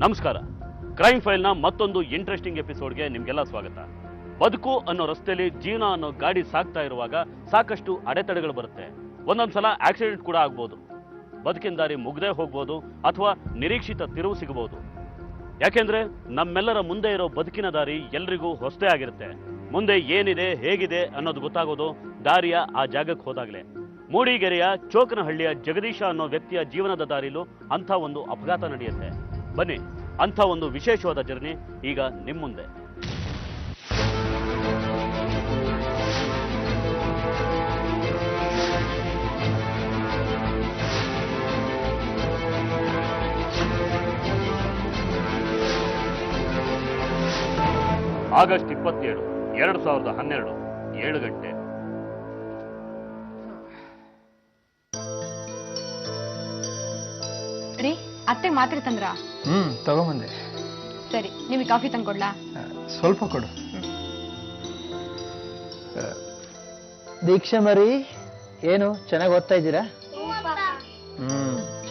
ನಮಸ್ಕಾರ. ಕ್ರೈಮ್ ಫೈಲ್ನ ಮತ್ತೊಂದು ಇಂಟ್ರೆಸ್ಟಿಂಗ್ ಎಪಿಸೋಡ್ಗೆ ನಿಮಗೆಲ್ಲ ಸ್ವಾಗತ. ಬದುಕು ಅನ್ನೋ ರಸ್ತೆಯಲ್ಲಿ ಜೀವನ ಅನ್ನೋ ಗಾಡಿ ಸಾಕ್ತಾ ಇರುವಾಗ ಸಾಕಷ್ಟು ಅಡೆತಡೆಗಳು ಬರುತ್ತೆ. ಒಂದೊಂದ್ಸಲ ಆಕ್ಸಿಡೆಂಟ್ ಕೂಡ ಆಗ್ಬೋದು. ಬದುಕಿನ ದಾರಿ ಮುಗ್ದೇ ಹೋಗ್ಬೋದು ಅಥವಾ ನಿರೀಕ್ಷಿತ ತಿರುವು ಸಿಗಬಹುದು. ಯಾಕೆಂದ್ರೆ ನಮ್ಮೆಲ್ಲರ ಮುಂದೆ ಇರೋ ಬದುಕಿನ ದಾರಿ ಎಲ್ರಿಗೂ ಹೊಸದೇ ಆಗಿರುತ್ತೆ. ಮುಂದೆ ಏನಿದೆ ಹೇಗಿದೆ ಅನ್ನೋದು ಗೊತ್ತಾಗೋದು ದಾರಿಯ ಆ ಜಾಗಕ್ಕೆ ಹೋದಾಗಲೇ. ಮೂಡಿಗೆರೆಯ ಚೋಕನಹಳ್ಳಿಯ ಜಗದೀಶ ಅನ್ನೋ ವ್ಯಕ್ತಿಯ ಜೀವನದ ದಾರಿಲೂ ಅಂಥ ಒಂದು ಅಪಘಾತ ನಡೆಯುತ್ತೆ. ಬನ್ನಿ, ಅಂಥ ಒಂದು ವಿಶೇಷವಾದ ಜರ್ನಿ ಈಗ ನಿಮ್ಮ ಮುಂದೆ. ಆಗಸ್ಟ್ 27, 2012, 7 ಗಂಟೆ. ರೀ, ಅತ್ತೆ ಮಾತ್ರೆ ತಂದ್ರ? ತಗೊಂಬಂದೆ. ಸರಿ, ನಿಮಗೆ ಕಾಫಿ ತಂದ್ಕೊಡ್ಲಾ? ಸ್ವಲ್ಪ ಕೊಡು. ದೀಕ್ಷಾ ಮರಿ, ಏನು ಚೆನ್ನಾಗಿ ಓದ್ತಾ ಇದ್ದೀರಾ?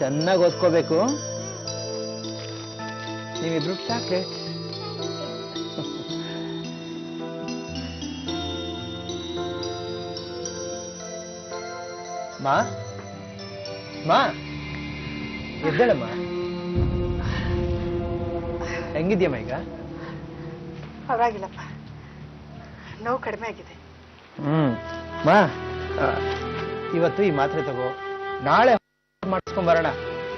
ಚೆನ್ನಾಗಿ ಓದ್ಕೋಬೇಕು. ನೀವಿಬ್ರು ಚಾಕ್ಲೇಟ್. ಮಾ ಮಾ ಎದ್ದೇಳಮ್ಮ. ಹೆಂಗಿದ್ಯಮ್ಮ ಈಗ? ಪರವಾಗಿಲ್ಲಪ್ಪ, ನೋವು ಕಡಿಮೆ ಆಗಿದೆ. ಮಾ, ಇವತ್ತು ಈ ಮಾತ್ರೆ ತಗೋ, ನಾಳೆ ಮಾಡಿಸ್ಕೊಂಡ್ ಬರೋಣ.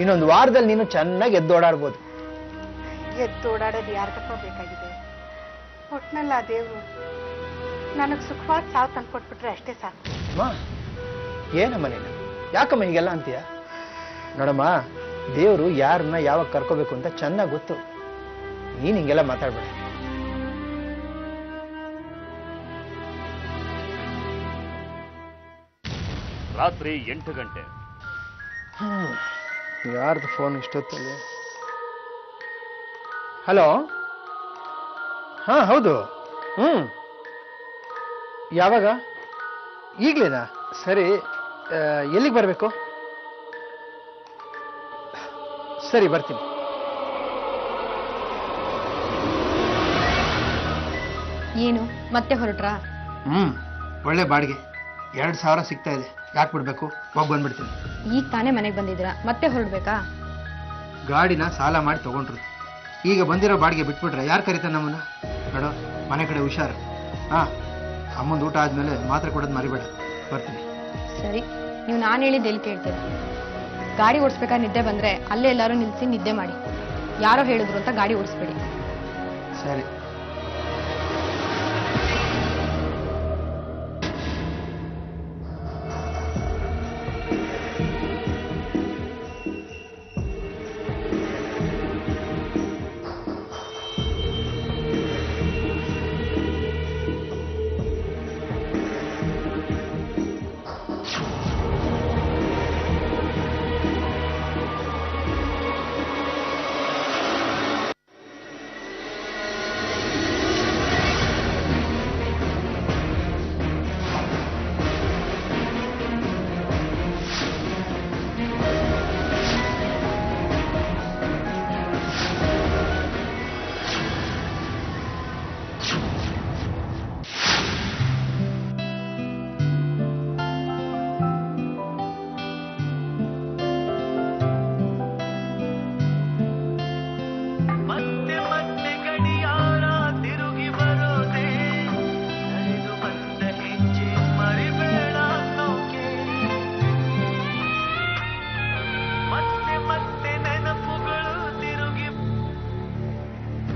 ಇನ್ನೊಂದು ವಾರದಲ್ಲಿ ನೀನು ಚೆನ್ನಾಗಿ ಎದ್ದೋಡಾಡ್ಬೋದು. ಎದ್ದೋಡಾಡೋದು ಯಾರಿಗಪ್ಪ ಬೇಕಾಗಿದೆ? ಒಟ್ನಲ್ಲ ಆ ದೇವ್ರು ನನಗೆ ಸುಖವಾಗಿ ಸಾವು ತಂದ್ಕೊಟ್ಬಿಟ್ರೆ ಅಷ್ಟೇ ಸಾಕು. ಮಾ, ಏನಮ್ಮ ನೀನು ಯಾಕಮ್ಮ ಹೀಗೆಲ್ಲ ಅಂತೀಯ? ನೋಡಮ್ಮ, ದೇವರು ಯಾರನ್ನ ಯಾವಾಗ ಕರ್ಕೋಬೇಕು ಅಂತ ಚೆನ್ನಾಗಿ ಗೊತ್ತು. ನೀನ್ ಹಿಂಗೆಲ್ಲ ಮಾತಾಡ್ಬೇಡ. ರಾತ್ರಿ 8 ಗಂಟೆ. ಯಾರ್ದು ಫೋನ್ ಇಷ್ಟೊತ್ತಲ್ಲಿ? ಹಲೋ. ಹಾ, ಹೌದು. ಯಾವಾಗ? ಈಗ್ಲೇನಾ? ಸರಿ, ಎಲ್ಲಿಗೆ ಬರಬೇಕು? ಸರಿ, ಬರ್ತೀನಿ. ಏನು ಮತ್ತೆ ಹೊರಟ್ರಾ? ಒಳ್ಳೆ ಬಾಡಿಗೆ 2,000 ಸಿಗ್ತಾ ಇದೆ. ಯಾಕೆ ಬಿಡ್ಬೇಕು? ಹೋಗಿ ಬಂದ್ಬಿಡ್ತೀನಿ. ಈಗ ತಾನೇ ಮನೆಗೆ ಬಂದಿದ್ದೀರಾ, ಮತ್ತೆ ಹೊರಡ್ಬೇಕಾ? ಗಾಡಿನ ಸಾಲ ಮಾಡಿ ತಗೊಂಡ್ರು. ಈಗ ಬಂದಿರೋ ಬಾಡಿಗೆ ಬಿಟ್ಬಿಟ್ರೆ ಯಾರು ಕರೀತಾರೆ ನಮ್ಮನ್ನ? ನೋಡೋ, ಮನೆ ಕಡೆ ಹುಷಾರು. ಅಮ್ಮಂದು ಊಟ ಆದ್ಮೇಲೆ ಮಾತ್ರೆ ಕೊಡೋದು ಮರಿಬೇಡ. ಬರ್ತೀನಿ. ಸರಿ, ನೀವು ನಾನು ಹೇಳಿದ್ದು ಎಲ್ಲಿ ಕೇಳ್ತೀರ? ಗಾಡಿ ಓಡಿಸ್ಬೇಕಾದ್ರೆ ನಿದ್ದೆ ಬಂದ್ರೆ ಅಲ್ಲೇ ಎಲ್ಲರೂ ನಿಲ್ಸಿ ನಿದ್ದೆ ಮಾಡಿ. ಯಾರೋ ಹೇಳಿದ್ರು ಅಂತ ಗಾಡಿ ಓಡಿಸ್ಬೇಡಿ. ಸರಿ.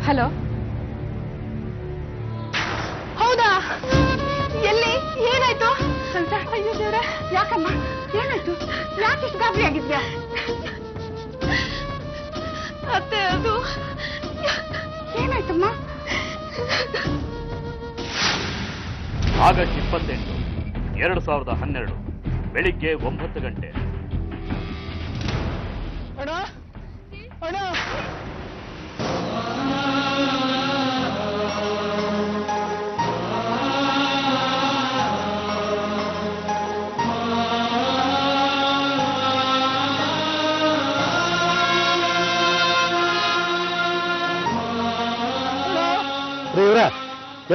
ಹಲೋ. ಹೌದಾ? ಎಲ್ಲಿ? ಏನಾಯ್ತು? ಅಯ್ಯೋ ದೇವ್ರೆ, ಯಾಕಮ್ಮ? ಏನಾಯ್ತು? ಯಾಕಿಷ್ಟು ಗಾಬರಿ ಆಗಿದ್ಯಾ? ಅತ್ತೆ, ಅದು ಏನಾಯ್ತಮ್ಮ? ಆಗಸ್ಟ್ 28, 2012, ಬೆಳಿಗ್ಗೆ 9 ಗಂಟೆ. ಅಣ್ಣ, ಅಣ್ಣ,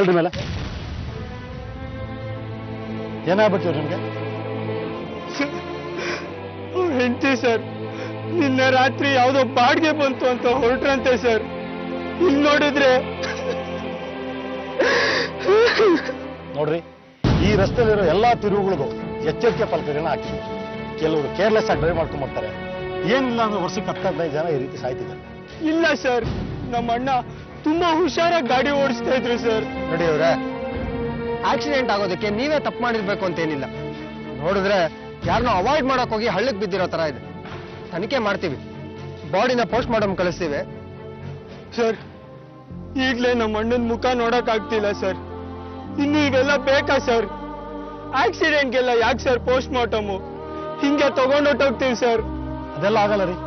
ಹೇಳ್ರಿ ಮೇಲೆ ಏನಾಗ್ಬಿಡ್ತೀವಿ ನಿಮ್ಗೆ? ಹೆಂಡತಿ ಸರ್ ನಿನ್ನೆ ರಾತ್ರಿ ಯಾವುದೋ ಬಾಡಿಗೆ ಬಂತು ಅಂತ ಹೊರಟ್ರಂತೆ ಸರ್. ಇಲ್ಲಿ ನೋಡಿದ್ರೆ ನೋಡ್ರಿ, ಈ ರಸ್ತೆಯಲ್ಲಿರೋ ಎಲ್ಲಾ ತಿರುವುಗಳಿಗೂ ಎಚ್ಚರಿಕೆ ಫಲಕಗಳನ್ನ ಹಾಕಿ. ಕೆಲವರು ಕೇರ್ಲೆಸ್ ಆಗಿ ಡ್ರೈವ್ ಮಾಡ್ಕೊಂಡ್ ಬರ್ತಾರೆ. ಏನಿಲ್ಲ ಅಂದ್ರೆ ವರ್ಷಕ್ಕೆ 10-15 ಜನ ಈ ರೀತಿ ಸಾಯ್ತಿದ್ದಾರೆ. ಇಲ್ಲ ಸರ್, ನಮ್ಮ ಅಣ್ಣ ತುಂಬಾ ಹುಷಾರಾಗಿ ಗಾಡಿ ಓಡಿಸ್ತಾ ಇದ್ರು ಸರ್. ನೋಡಿ ಅವ್ರೆ, ಆಕ್ಸಿಡೆಂಟ್ ಆಗೋದಕ್ಕೆ ನೀವೇ ತಪ್ಪು ಮಾಡಿರ್ಬೇಕು ಅಂತೇನಿಲ್ಲ. ನೋಡಿದ್ರೆ ಯಾರನ್ನೋ ಅವಾಯ್ಡ್ ಮಾಡಕ್ ಹೋಗಿ ಹಳ್ಳಕ್ಕೆ ಬಿದ್ದಿರೋ ತರ ಇದೆ. ತನಿಖೆ ಮಾಡ್ತೀವಿ, ಬಾಡಿನ ಪೋಸ್ಟ್ ಮಾರ್ಟಮ್ ಕಳಿಸ್ತೀವಿ. ಸರ್ ಈಗ್ಲೇ ನಮ್ಮ ಅಣ್ಣನ ಮುಖ ನೋಡಕ್ ಆಗ್ತಿಲ್ಲ ಸರ್. ಇನ್ನು ಇವೆಲ್ಲ ಬೇಕಾ ಸರ್? ಆಕ್ಸಿಡೆಂಟ್ಗೆಲ್ಲ ಯಾಕೆ ಸರ್ ಪೋಸ್ಟ್ ಮಾರ್ಟಮು? ಹಿಂಗೆ ತಗೊಂಡೊಟ್ಟೋಗ್ತೀವಿ ಸರ್. ಅದೆಲ್ಲ ಆಗಲ್ಲ ರೀ.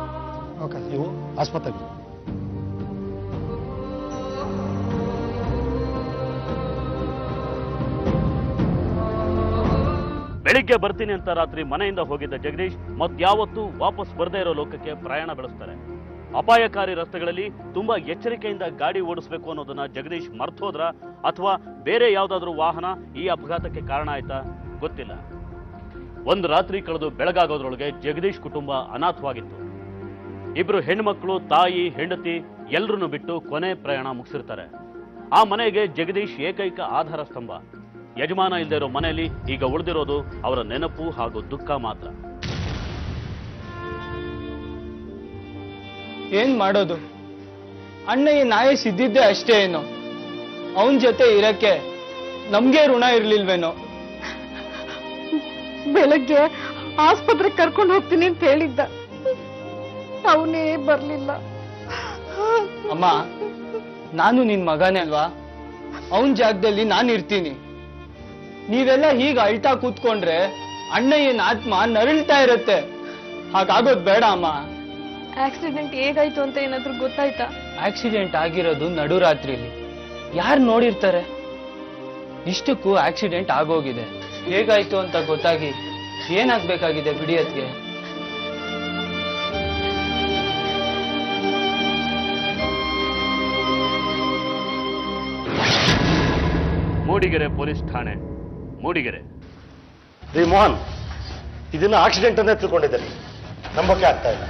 ಓಕೆ, ನೀವು ಆಸ್ಪತ್ರೆಗೆ ಬೆಳಿಗ್ಗೆ ಬರ್ತೀನಿ ಅಂತ ರಾತ್ರಿ ಮನೆಯಿಂದ ಹೋಗಿದ್ದ ಜಗದೀಶ್ ಮತ್ಯಾವತ್ತೂ ವಾಪಸ್ ಬರದೇ ಇರೋ ಲೋಕಕ್ಕೆ ಪ್ರಯಾಣ ಬೆಳೆಸ್ತಾರೆ. ಅಪಾಯಕಾರಿ ರಸ್ತೆಗಳಲ್ಲಿ ತುಂಬಾ ಎಚ್ಚರಿಕೆಯಿಂದ ಗಾಡಿ ಓಡಿಸ್ಬೇಕು ಅನ್ನೋದನ್ನ ಜಗದೀಶ್ ಮರ್ತೋದ್ರ ಅಥವಾ ಬೇರೆ ಯಾವ್ದಾದ್ರೂ ವಾಹನ ಈ ಅಪಘಾತಕ್ಕೆ ಕಾರಣ ಆಯ್ತಾ ಗೊತ್ತಿಲ್ಲ. ಒಂದು ರಾತ್ರಿ ಕಳೆದು ಬೆಳಗಾಗೋದ್ರೊಳಗೆ ಜಗದೀಶ್ ಕುಟುಂಬ ಅನಾಥವಾಗಿತ್ತು. ಇಬ್ರು ಹೆಣ್ಮಕ್ಳು, ತಾಯಿ, ಹೆಂಡತಿ ಎಲ್ರನ್ನು ಬಿಟ್ಟು ಕೊನೆ ಪ್ರಯಾಣ ಮುಗಿಸಿರ್ತಾರೆ. ಆ ಮನೆಗೆ ಜಗದೀಶ್ ಏಕೈಕ ಆಧಾರ ಸ್ತಂಭ. ಯಜಮಾನ ಇಲ್ಲದೆ ಇರೋ ಮನೆಯಲ್ಲಿ ಈಗ ಉಳಿದಿರೋದು ಅವರ ನೆನಪು ಹಾಗೂ ದುಃಖ ಮಾತ್ರ. ಏನ್ ಮಾಡೋದು? ಅಣ್ಣ ಈ ನಾಯಸಿದ್ದಿದ್ದೆ ಅಷ್ಟೇ ಏನೋ. ಅವನ್ ಜೊತೆ ಇರಕ್ಕೆ ನಮ್ಗೆ ಋಣ ಇರ್ಲಿಲ್ವೇನೋ. ಬೆಳಗ್ಗೆ ಆಸ್ಪತ್ರೆಗೆ ಕರ್ಕೊಂಡು ಹೋಗ್ತೀನಿ ಅಂತ ಹೇಳಿದ್ದ, ಅವನೇ ಬರ್ಲಿಲ್ಲ. ಅಮ್ಮ, ನಾನು ನಿನ್ ಮಗನೇ ಅಲ್ವಾ? ಅವನ್ ಜಾಗದಲ್ಲಿ ನಾನು ಇರ್ತೀನಿ. ನೀವೆಲ್ಲ ಹೀಗೆ ಅಳ್ತಾ ಕೂತ್ಕೊಂಡ್ರೆ ಅಣ್ಣ ಏನ್ ಆತ್ಮ ನರಳ್ತಾ ಇರತ್ತೆ. ಹಾಗಾಗೋದ್ ಬೇಡ ಅಮ್ಮ. ಆಕ್ಸಿಡೆಂಟ್ ಹೇಗಾಯ್ತು ಅಂತ ಏನಾದ್ರೂ ಗೊತ್ತಾಯ್ತಾ? ಆಕ್ಸಿಡೆಂಟ್ ಆಗಿರೋದು ನಡುರಾತ್ರಿಲಿ. ಯಾರು ನೋಡಿರ್ತಾರೆ? ಇಷ್ಟಕ್ಕೂ ಆಕ್ಸಿಡೆಂಟ್ ಆಗೋಗಿದೆ. ಹೇಗಾಯ್ತು ಅಂತ ಗೊತ್ತಾಗಿ ಏನಾಗ್ಬೇಕಾಗಿದೆ ಬಿಡಿಯತ್ಗೆ? ಮೂಡಿಗೆರೆ ಪೊಲೀಸ್ ಠಾಣೆ, ಮೂಡಿಗೆರೆ. ರೀ ಮೋಹನ್, ಇದನ್ನ ಆಕ್ಸಿಡೆಂಟ್ ಅನ್ನೇ ತಿಳ್ಕೊಂಡಿದ್ದಾರೆ. ನಂಬಕ್ಕೆ ಆಗ್ತಾ ಇಲ್ಲ.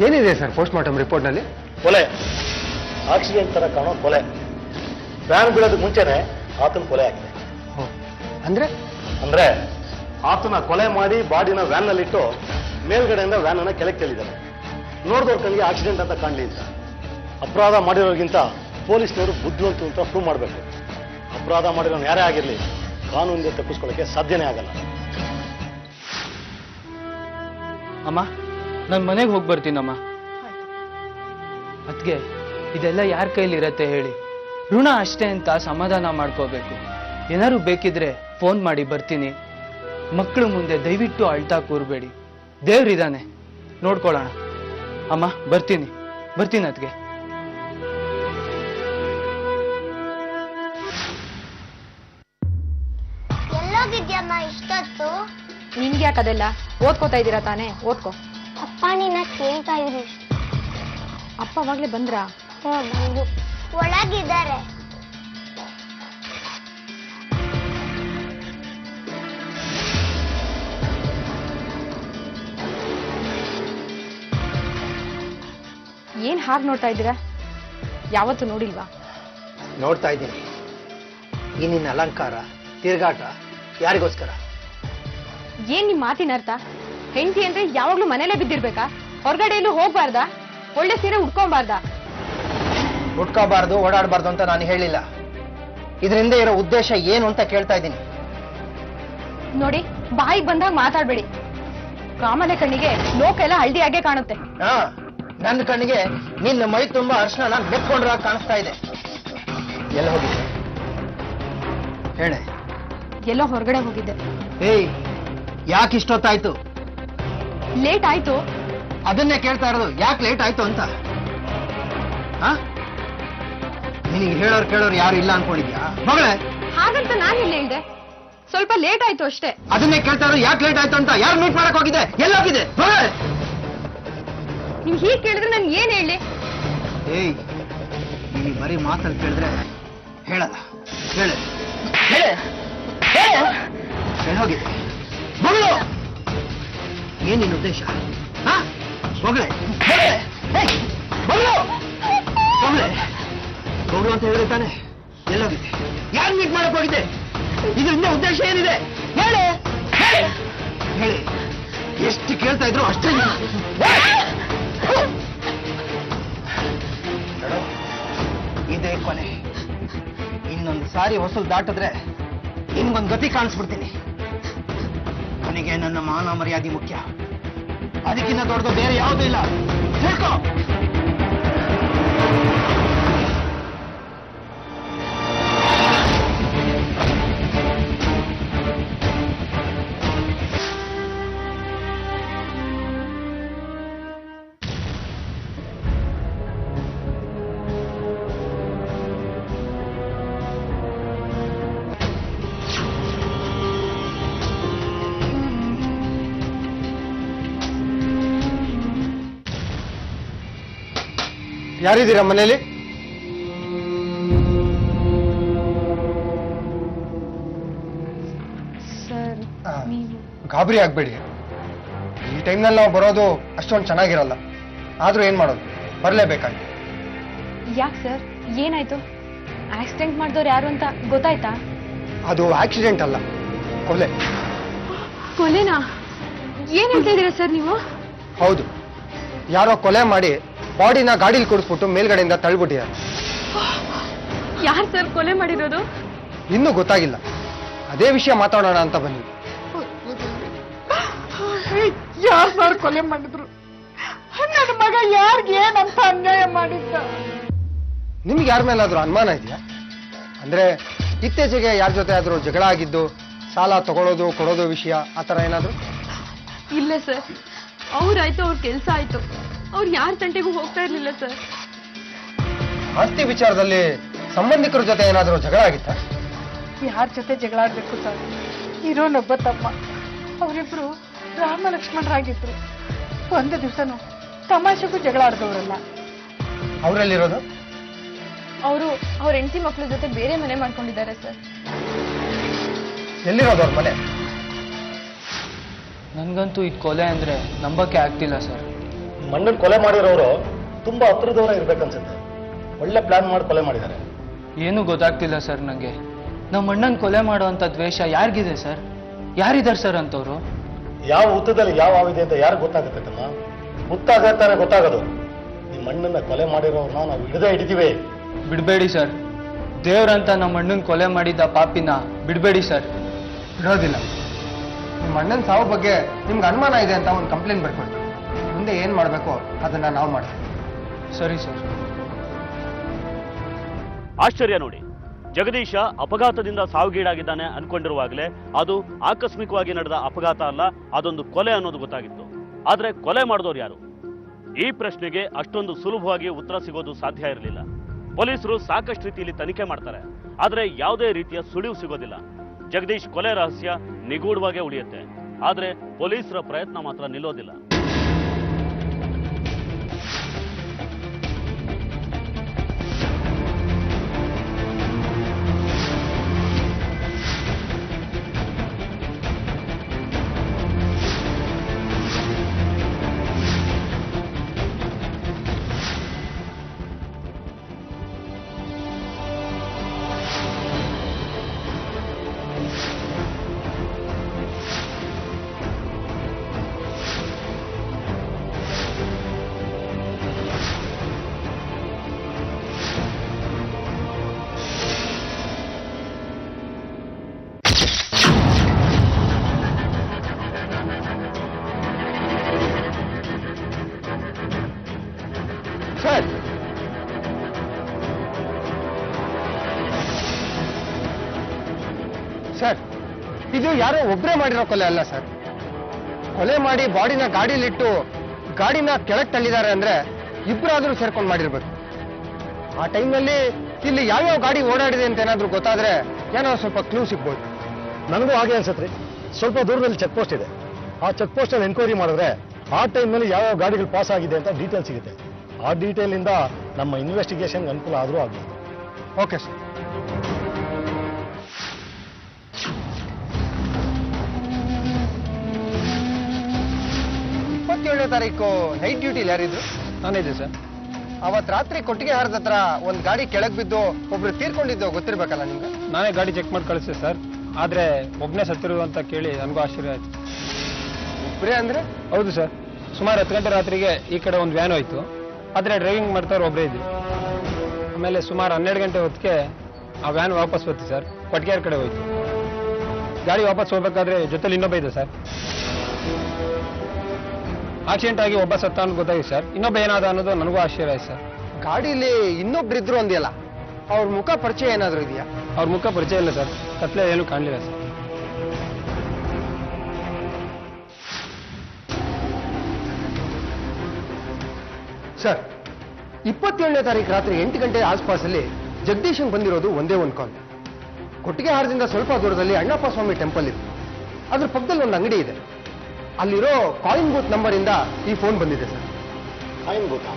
ಏನಿದೆ ಸರ್ ಪೋಸ್ಟ್ ಮಾರ್ಟಮ್ ರಿಪೋರ್ಟ್ ನಲ್ಲಿ? ಕೊಲೆ. ಆಕ್ಸಿಡೆಂಟ್ ತರ ಕಾಣೋ ಕೊಲೆ. ವ್ಯಾನ್ ಬೀಳೋದಕ್ಕೆ ಮುಂಚೆನೆ ಆತನ ಕೊಲೆ ಆಗಿದೆ. ಅಂದ್ರೆ ಆತನ ಕೊಲೆ ಮಾಡಿ ಬಾಡಿನ ವ್ಯಾನ್ ನಲ್ಲಿಟ್ಟು ಮೇಲ್ಗಡೆಯಿಂದ ವ್ಯಾನ್ ಅನ್ನ ಕೆಳಗೆ ಚೆಲ್ಲಿದ್ದಾರೆ. ನೋಡಿದವ್ರ ಕಣ್ಣಿಗೆ ಆಕ್ಸಿಡೆಂಟ್ ಅಂತ ಕಾಣಲಿ ಅಂತ. ಅಪರಾಧ ಮಾಡಿರೋರಿಗಿಂತ ಪೊಲೀಸ್ನವರು ಬುದ್ಧಿವಂತು ಅಂತ ಪ್ರೂವ್ ಮಾಡಬೇಕು. ಅಪರಾಧ ಮಾಡಿರೋನು ಯಾರೇ ಆಗಿರ್ಲಿ, ಕಾನೂನಿಂದ ತಪ್ಪಿಸ್ಕೊಳ್ಳೋಕೆ ಸಾಧ್ಯನೇ ಆಗಲ್ಲ. ಅಮ್ಮ, ನಾನು ಮನೆಗೆ ಹೋಗಿ ಬರ್ತೀನಮ್ಮ. ಅದ್ಗೆ ಇದೆಲ್ಲ ಯಾರ ಕೈಲಿ ಇರತ್ತೆ ಹೇಳಿ? ಋಣ ಅಷ್ಟೇ ಅಂತ ಸಮಾಧಾನ ಮಾಡ್ಕೋಬೇಕು. ಏನಾದ್ರು ಬೇಕಿದ್ರೆ ಫೋನ್ ಮಾಡಿ ಬರ್ತೀನಿ. ಮಕ್ಕಳು ಮುಂದೆ ದಯವಿಟ್ಟು ಅಳ್ತಾ ಕೂರ್ಬೇಡಿ. ದೇವ್ರಿದಾನೆ, ನೋಡ್ಕೊಳ್ಳೋಣ. ಅಮ್ಮ, ಬರ್ತೀನಿ ಅದ್ಗೆ. ಎಲ್ಲೋಗಿದ್ಯಮ್ಮ ಇಷ್ಟೊತ್ತು? ನಿನ್ಗೆ ಯಾಕದೆಲ್ಲ? ಓದ್ಕೋತಾ ಇದ್ದೀರಾ ತಾನೇ? ಓದ್ಕೋ. ಅಪ್ಪ ನಿನ್ನ ಕೇಳ್ತಾ ಇದ್ರು. ಅಪ್ಪ ಅವಾಗ್ಲೇ ಬಂದ್ರಾ? ಬಂದು ಒಳಗಿದ್ದಾರೆ. ಏನ್ ಹಾಗೆ ನೋಡ್ತಾ ಇದ್ದೀರಾ? ಯಾವತ್ತು ನೋಡಿಲ್ವಾ? ನೋಡ್ತಾ ಇದ್ದೀನಿ. ಈ ನಿನ್ನ ಅಲಂಕಾರ, ತಿರುಗಾಟ ಯಾರಿಗೋಸ್ಕರ? ಏನ್ ನಿಮ್ ಮಾತಿನ ಅರ್ಥ? ಹೆಂಡತಿ ಅಂದ್ರೆ ಯಾವಾಗ್ಲೂ ಮನೇಲೆ ಬಿದ್ದಿರ್ಬೇಕಾ? ಹೊರಗಡೆ ಎಲ್ಲೂ ಹೋಗ್ಬಾರ್ದಾ? ಒಳ್ಳೆ ಸೀರೆ ಉಟ್ಕೊಂಬಾರ್ದಾ? ಉಟ್ಕೋಬಾರ್ದು, ಓಡಾಡಬಾರ್ದು ಅಂತ ನಾನು ಹೇಳಿಲ್ಲ. ಇದರಿಂದ ಇರೋ ಉದ್ದೇಶ ಏನು ಅಂತ ಕೇಳ್ತಾ ಇದ್ದೀನಿ. ನೋಡಿ, ಬಾಯಿಗೆ ಬಂದಾಗ ಮಾತಾಡ್ಬೇಡಿ. ಕಾಮನೆ ಕಣ್ಣಿಗೆ ಲೋಕ ಎಲ್ಲ ಹಳ್ದಿಯಾಗೆ ಕಾಣುತ್ತೆ. ಹಾ, ನನ್ನ ಕಣ್ಣಿಗೆ ನಿನ್ನ ಮೈ ತುಂಬಾ ಅರ್ಶನ ನಾನು ಬೆಕ್ಕೊಂಡ್ರಾಗ ಕಾಣಿಸ್ತಾ ಇದೆ. ಎಲ್ಲ ಹೋಗಿದ್ದೆ ಹೇಳೆ? ಎಲ್ಲೋ ಹೊರಗಡೆ ಹೋಗಿದ್ದೆ. ಏಯ್, ಯಾಕೆ ಇಷ್ಟೊತ್ತಾಯ್ತು? ಲೇಟ್ ಆಯ್ತು. ಅದನ್ನೇ ಕೇಳ್ತಾ ಇರೋದು, ಯಾಕೆ ಲೇಟ್ ಆಯ್ತು ಅಂತ. ನಿನಗೆ ಹೇಳೋರು ಕೇಳೋರು ಯಾರು ಇಲ್ಲ ಅನ್ಕೊಂಡಿದ್ಯಾ ಮಗಳೇ? ಹಾಗಂತ ನಾನು ಇಲ್ಲ ಹೇಳ್ದೆ, ಸ್ವಲ್ಪ ಲೇಟ್ ಆಯ್ತು ಅಷ್ಟೇ. ಅದನ್ನೇ ಕೇಳ್ತಾ ಇರೋದು, ಯಾಕೆ ಲೇಟ್ ಆಯ್ತು ಅಂತ. ಯಾರು ಮೀಟ್ ಮಾಡಕ್ ಹೋಗಿದೆ? ಎಲ್ಲೋಗಿದೆ ಮಗಳೇ? ನೀವ್ ಹೀಗೆ ಕೇಳಿದ್ರೆ ನನ್ ಏನ್ ಹೇಳಿ? ಏಯ್, ನೀನು ಬರೀ ಮಾತಲ್ಲಿ ಕೇಳಿದ್ರೆ ಹೇಳಲ್ಲ. ಹೇಳು ಹೋಗಿದೆ ಮಗಳು ಏನಿನ್ ಉದ್ದೇಶ ಮಗಳೇ ಮಗಳು ಮಗಳು ಅಂತ ಹೇಳಿ ತಾನೆ ಎಲ್ಲೋಗಿದೆ ಯಾರು ಮೀಟ್ ಮಾಡಕ್ ಹೋಗಿದೆ ಇದರಿಂದ ಉದ್ದೇಶ ಏನಿದೆ ಹೇಳಿ ಹೇಳಿ ಎಷ್ಟು ಕೇಳ್ತಾ ಇದ್ರು ಅಷ್ಟೇ ಇದೇ ಕೊನೆ ಇನ್ನೊಂದು ಸಾರಿ ಹೊಸಲು ದಾಟಿದ್ರೆ ನಿನ್ಗೊಂದು ಗತಿ ಕಾಣಿಸ್ಬಿಡ್ತೀನಿ ನನಗೆ ನನ್ನ ಮಾನ ಮರ್ಯಾದೆ ಮುಖ್ಯ ಅದಕ್ಕಿಂತ ದೊಡ್ಡದು ಬೇರೆ ಯಾವುದೂ ಇಲ್ಲ ತಿಳ್ಕೊ ಯಾರಿದ್ದೀರಾ ಮನೇಲಿ ಸರ್ ನೀವು ಗಾಬರಿ ಆಗ್ಬೇಡಿ ಈ ಟೈಮ್ನಲ್ಲಿ ನಾವು ಬರೋದು ಅಷ್ಟೊಂದು ಚೆನ್ನಾಗಿರಲ್ಲ ಆದ್ರೂ ಏನ್ ಮಾಡೋದು ಬರ್ಲೇಬೇಕಾಗಿ ಯಾಕೆ ಸರ್ ಏನಾಯ್ತು ಆಕ್ಸಿಡೆಂಟ್ ಮಾಡಿದವ್ರು ಯಾರು ಅಂತ ಗೊತ್ತಾಯ್ತಾ ಅದು ಆಕ್ಸಿಡೆಂಟ್ ಅಲ್ಲ ಕೊಲೆ ಕೊಲೆನಾ ಏನ್ ಹೇಳ್ತಾ ಇದೀರಾ ಸರ್ ನೀವು ಹೌದು ಯಾರೋ ಕೊಲೆ ಮಾಡಿ ಬಾಡಿನ ಗಾಡಿಲಿ ಕೂಡಿಸ್ಬಿಟ್ಟು ಮೇಲ್ಗಡೆಯಿಂದ ತಳ್ಬಿಟ್ಟಿದ್ದಾರೆ ಯಾರು ಸರ್ ಕೊಲೆ ಮಾಡಿರೋದು ಇನ್ನೂ ಗೊತ್ತಾಗಿಲ್ಲ ಅದೇ ವಿಷಯ ಮಾತಾಡೋಣ ಅಂತ ಬನ್ನಿ ಯಾರು ಸರ್ ಕೊಲೆ ಮಾಡಿದ್ರು ನನ್ನ ಮಗ ಯಾರಿಗೆ ಏನಂತ ಅನ್ಯಾಯ ಮಾಡಿದ್ದ ನಿಮ್ಗೆ ಯಾರ ಮೇಲಾದ್ರೂ ಅನುಮಾನ ಇದೆಯಾ ಅಂದ್ರೆ ಇತ್ತೀಚೆಗೆ ಯಾರ ಜೊತೆ ಆದ್ರೂ ಜಗಳ ಆಗಿದ್ದು ಸಾಲ ತಗೊಳ್ಳೋದು ಕೊಡೋದು ವಿಷಯ ಆ ಥರ ಏನಾದ್ರು ಇಲ್ಲ ಸರ್ ಅವ್ರಾಯ್ತು ಅವ್ರ ಕೆಲಸ ಆಯ್ತು ಅವ್ರು ಯಾರ ತಂಟೆಗೂ ಹೋಗ್ತಾ ಇರ್ಲಿಲ್ಲ ಸರ್ ಆಸ್ತಿ ವಿಚಾರದಲ್ಲಿ ಸಂಬಂಧಿಕರ ಜೊತೆ ಏನಾದರೂ ಜಗಳ ಆಗಿತ್ತಾ ಯಾರ ಜೊತೆ ಜಗಳ ಆಡ್ಬೇಕು ಸರ್ ಇರೋನೊಬ್ಬ ತಮ್ಮ ಅವರಿಬ್ರು ರಾಮ ಲಕ್ಷ್ಮಣರಾಗಿದ್ರು ಒಂದು ದಿವಸನೂ ತಮಾಷೆಗೂ ಜಗಳ ಆಡ್ದವ್ರಲ್ಲ ಅವರಲ್ಲಿರೋದು ಅವರು ಅವ್ರ ಹೆಂಡತಿ ಮಕ್ಳ ಜೊತೆ ಬೇರೆ ಮನೆ ಮಾಡ್ಕೊಂಡಿದ್ದಾರೆ ಸರ್ ಎಲ್ಲಿರೋದು ಅವ್ರ ಮನೆ ನನ್ಗಂತೂ ಇದು ಕೊಲೆ ಅಂದ್ರೆ ನಂಬಕ್ಕೆ ಆಗ್ತಿಲ್ಲ ಸರ್ ಮಣ್ಣನ್ನು ಕೊಲೆ ಮಾಡಿರೋರು ತುಂಬಾ ಹತ್ರದವರ ಇರ್ಬೇಕನ್ಸುತ್ತೆ ಒಳ್ಳೆ ಪ್ಲಾನ್ ಮಾಡಿ ಕೊಲೆ ಮಾಡಿದ್ದಾರೆ ಏನೂ ಗೊತ್ತಾಗ್ತಿಲ್ಲ ಸರ್ ನನಗೆ ನಮ್ಮ ಅಣ್ಣನ ಕೊಲೆ ಮಾಡುವಂಥ ದ್ವೇಷ ಯಾರಿಗಿದೆ ಸರ್ ಯಾರಿದ್ದಾರೆ ಸರ್ ಅಂತವ್ರು ಯಾವ ಹುತ್ತದಲ್ಲಿ ಯಾವ ಆವಿದೆ ಅಂತ ಯಾರು ಗೊತ್ತಾಗುತ್ತೆ ತಮ್ಮ ಹುತ್ತಾಗತ್ತಾನೆ ಗೊತ್ತಾಗೋದು ನಿಮ್ಮ ಮಣ್ಣನ್ನ ಕೊಲೆ ಮಾಡಿರೋರ್ನ ನಾವು ಹಿಡಿದಿದ್ದೀವಿ ಬಿಡಬೇಡಿ ಸರ್ ದೇವ್ರಂತ ನಮ್ಮ ಅಣ್ಣನ ಕೊಲೆ ಮಾಡಿದ್ದ ಪಾಪಿನ ಬಿಡಬೇಡಿ ಸರ್ ಇರೋದಿಲ್ಲ ನಿಮ್ಮ ಅಣ್ಣನ ಸಾವು ಬಗ್ಗೆ ನಿಮ್ಗೆ ಅನುಮಾನ ಇದೆ ಅಂತ ಒಂದು ಕಂಪ್ಲೇಂಟ್ ಬರ್ಕೊಡಿ ಮುಂದೆ ಏನು ಮಾಡಬೇಕು ಅದನ್ನ ನಾವು ಮಾಡ್ತೀವಿ ಸರಿ ಸರ್ ಆಶ್ಚರ್ಯ ನೋಡಿ, ಜಗದೀಶ ಅಪಘಾತದಿಂದ ಸಾವಿಗೀಡಾಗಿದ್ದಾನೆ ಅನ್ಕೊಂಡಿರುವಾಗಲೇ ಅದು ಆಕಸ್ಮಿಕವಾಗಿ ನಡೆದ ಅಪಘಾತ ಅಲ್ಲ, ಅದೊಂದು ಕೊಲೆ ಅನ್ನೋದು ಗೊತ್ತಾಗಿತ್ತು. ಆದ್ರೆ ಕೊಲೆ ಮಾಡಿದವರು ಯಾರು? ಈ ಪ್ರಶ್ನೆಗೆ ಅಷ್ಟೊಂದು ಸುಲಭವಾಗಿ ಉತ್ತರ ಸಿಗೋದು ಸಾಧ್ಯ ಇರಲಿಲ್ಲ. ಪೊಲೀಸರು ಸಾಕಷ್ಟು ರೀತಿಯಲ್ಲಿ ತನಿಖೆ ಮಾಡ್ತಾರೆ, ಆದ್ರೆ ಯಾವುದೇ ರೀತಿಯ ಸುಳಿವು ಸಿಗೋದಿಲ್ಲ. ಜಗದೀಶ್ ಕೊಲೆ ರಹಸ್ಯ ನಿಗೂಢವಾಗೇ ಉಳಿಯುತ್ತೆ, ಆದ್ರೆ ಪೊಲೀಸರ ಪ್ರಯತ್ನ ಮಾತ್ರ ನಿಲ್ಲೋದಿಲ್ಲ. ಸರ್ ಸರ್ ಇದು ಯಾರೋ ಒಬ್ಬರೇ ಮಾಡಿರೋ ಕೊಲೆ ಅಲ್ಲ ಸರ್. ಕೊಲೆ ಮಾಡಿ ಬಾಡಿನ ಗಾಡಿಲಿಟ್ಟು ಗಾಡಿನ ಕೆಳಗೆ ತಳ್ಳಿದ್ದಾರೆ ಅಂದ್ರೆ ಇಬ್ಬರಾದ್ರೂ ಸೇರ್ಕೊಂಡು ಮಾಡಿರ್ಬೇಕು. ಆ ಟೈಮ್ನಲ್ಲಿ ಇಲ್ಲಿ ಯಾವ್ಯಾವ ಗಾಡಿ ಓಡಾಡಿದೆ ಅಂತ ಏನಾದ್ರೂ ಗೊತ್ತಾದ್ರೆ ಏನೋ ಸ್ವಲ್ಪ ಕ್ಲೂ ಸಿಗ್ಬೋದು. ನನಗೂ ಹಾಗೆ ಅನ್ಸತ್ರಿ. ಸ್ವಲ್ಪ ದೂರದಲ್ಲಿ ಚೆಕ್ ಪೋಸ್ಟ್ ಇದೆ, ಆ ಚೆಕ್ ಪೋಸ್ಟ್ ಅಲ್ಲಿ ಎನ್ಕ್ವೈರಿ ಮಾಡಿದ್ರೆ ಆ ಟೈಮ್ನಲ್ಲಿ ಯಾವ್ಯಾವ ಗಾಡಿಗಳು ಪಾಸ್ ಆಗಿದೆ ಅಂತ ಡೀಟೇಲ್ ಸಿಗುತ್ತೆ. ಆ ಡೀಟೇಲ್ ಇಂದ ನಮ್ಮ ಇನ್ವೆಸ್ಟಿಗೇಷನ್ ಅನುಕೂಲ ಆದ್ರೂ ಆಗ್ಬೋದು. Okay sir. 27ನೇ ತಾರೀಕು ನೈಟ್ ಡ್ಯೂಟಿಲಿ ಯಾರಿದ್ರು? ನಾನಿದ್ದೆ ಸರ್. ಅವತ್ ರಾತ್ರಿ ಕೊಟ್ಟಿಗೆ ಹಾರದ ಹತ್ರ ಒಂದ್ ಗಾಡಿ ಕೆಳಗ್ ಬಿದ್ದು ಒಬ್ರು ತೀರ್ಕೊಂಡಿದ್ದು ಗೊತ್ತಿರ್ಬೇಕಲ್ಲ ನಿಮ್ಗೆ? ನಾನೇ ಗಾಡಿ ಚೆಕ್ ಮಾಡಿ ಕಳಿಸಿದೆ ಸರ್. ಆದ್ರೆ ಒಬ್ಬನೇ ಸತ್ತಿರೋದು ಅಂತ ಕೇಳಿ ನನಗೂ ಆಶ್ಚರ್ಯ ಆಯ್ತು. ಒಬ್ರೇ ಅಂದ್ರೆ? ಹೌದು ಸರ್. ಸುಮಾರು 10 ಗಂಟೆ ರಾತ್ರಿಗೆ ಈ ಕಡೆ ಒಂದು ವ್ಯಾನ್ ಹೋಯ್ತು. ಆದ್ರೆ ಡ್ರೈವಿಂಗ್ ಮಾಡ್ತಾವ್ರು ಒಬ್ಬರೇ ಇದ್ವಿ. ಆಮೇಲೆ ಸುಮಾರು 12 ಗಂಟೆ ಹೊತ್ತಿಗೆ ಆ ವ್ಯಾನ್ ವಾಪಸ್ ಬರ್ತಿ ಸರ್, ಕೊಟ್ಟಿಗೆರ ಕಡೆ ಹೋಯ್ತು. ಗಾಡಿ ವಾಪಸ್ ಹೋಗ್ಬೇಕಾದ್ರೆ ಜೊತೆಲಿ ಇನ್ನೊಬ್ಬ ಇದೆ ಸರ್. ಆಕ್ಸಿಡೆಂಟ್ ಆಗಿ ಒಬ್ಬ ಸತ್ತ ಅನ್ನೋದು ಗೊತ್ತಾಗಿದೆ ಸರ್. ಇನ್ನೊಬ್ಬ ಏನಾದ ಅನ್ನೋದು ನನಗೂ ಆಶ್ಚರ್ಯ ಆಯ್ತು ಸರ್. ಗಾಡಿಲಿ ಇನ್ನೊಬ್ರಿದ್ರು ಅಂದಿಯಲ್ಲ, ಅವ್ರ ಮುಖ ಪರಿಚಯ ಏನಾದ್ರು ಇದೆಯಾ? ಅವ್ರ ಮುಖ ಪರಿಚಯ ಇಲ್ಲ ಸರ್. ಕತ್ಲೆ ಏನು ಕಾಣಲಿಲ್ಲ ಸರ್. ಸರ್, 27ನೇ ತಾರೀಕು ರಾತ್ರಿ 8 ಗಂಟೆ ಆಸ್ಪಾಸಲ್ಲಿ ಜಗದೀಶನ್ ಬಂದಿರೋದು ಒಂದೇ ಒಂದು ಕಾಲ್. ಕೊಟ್ಟಿಗೆ ಹಾರದಿಂದ ಸ್ವಲ್ಪ ದೂರದಲ್ಲಿ ಅಣ್ಣಪ್ಪ ಸ್ವಾಮಿ ಟೆಂಪಲ್ ಇದೆ. ಅದ್ರ ಪಕ್ಕದಲ್ಲಿ ಒಂದು ಅಂಗಡಿ ಇದೆ. ಅಲ್ಲಿರೋ ಕಾಯಿನ್ ಬೂತ್ ನಂಬರ್ ಇಂದ ಈ ಫೋನ್ ಬಂದಿದೆ ಸರ್. Coin booth?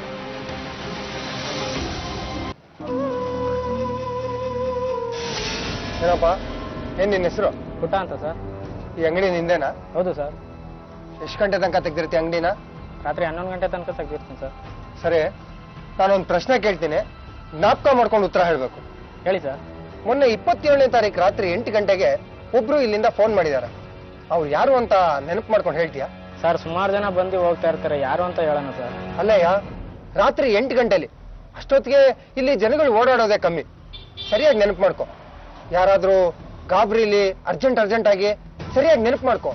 ಏನಪ್ಪ, ಏನ್ ನಿನ್ನ ಹೆಸರು? ಪುಟ್ಟ ಅಂತ ಸರ್. ಈ ಅಂಗಡಿ ನಿಂದೇನಾ? ಹೌದು ಸರ್. ಎಷ್ಟು ಗಂಟೆ ತನಕ ತೆಗ್ದಿರ್ತಿ ಅಂಗಡಿನ? ರಾತ್ರಿ 11 ಗಂಟೆ ತನಕ ತೆಗ್ದಿರ್ತೀನಿ ಸರ್. ಸರಿ, ನಾನೊಂದು ಪ್ರಶ್ನೆ ಕೇಳ್ತೀನಿ, ಜ್ಞಾಪಕ ಮಾಡ್ಕೊಂಡು ಉತ್ತರ ಹೇಳ್ಬೇಕು. ಹೇಳಿ ಸರ್. ಮೊನ್ನೆ 27ನೇ ತಾರೀಕು ರಾತ್ರಿ 8 ಗಂಟೆಗೆ ಒಬ್ರು ಇಲ್ಲಿಂದ ಫೋನ್ ಮಾಡಿದ್ದಾರೆ. ಅವ್ರು ಯಾರು ಅಂತ ನೆನಪು ಮಾಡ್ಕೊಂಡು ಹೇಳ್ತೀಯಾ? ಸರ್, ಸುಮಾರು ಜನ ಬಂದು ಹೋಗ್ತಾ ಇರ್ತಾರೆ, ಯಾರು ಅಂತ ಹೇಳೋಣ ಸರ್. ಅಲ್ಲಯ್ಯ, ರಾತ್ರಿ 8 ಗಂಟೆಲಿ ಅಷ್ಟೊತ್ತಿಗೆ ಇಲ್ಲಿ ಜನಗಳು ಓಡಾಡೋದೇ ಕಮ್ಮಿ. ಸರಿಯಾಗಿ ನೆನಪು ಮಾಡ್ಕೊ. ಯಾರಾದ್ರೂ ಗಾಬರಿಲಿ ಅರ್ಜೆಂಟ್ ಆಗಿ ಸರಿಯಾಗಿ ನೆನಪು ಮಾಡ್ಕೊ.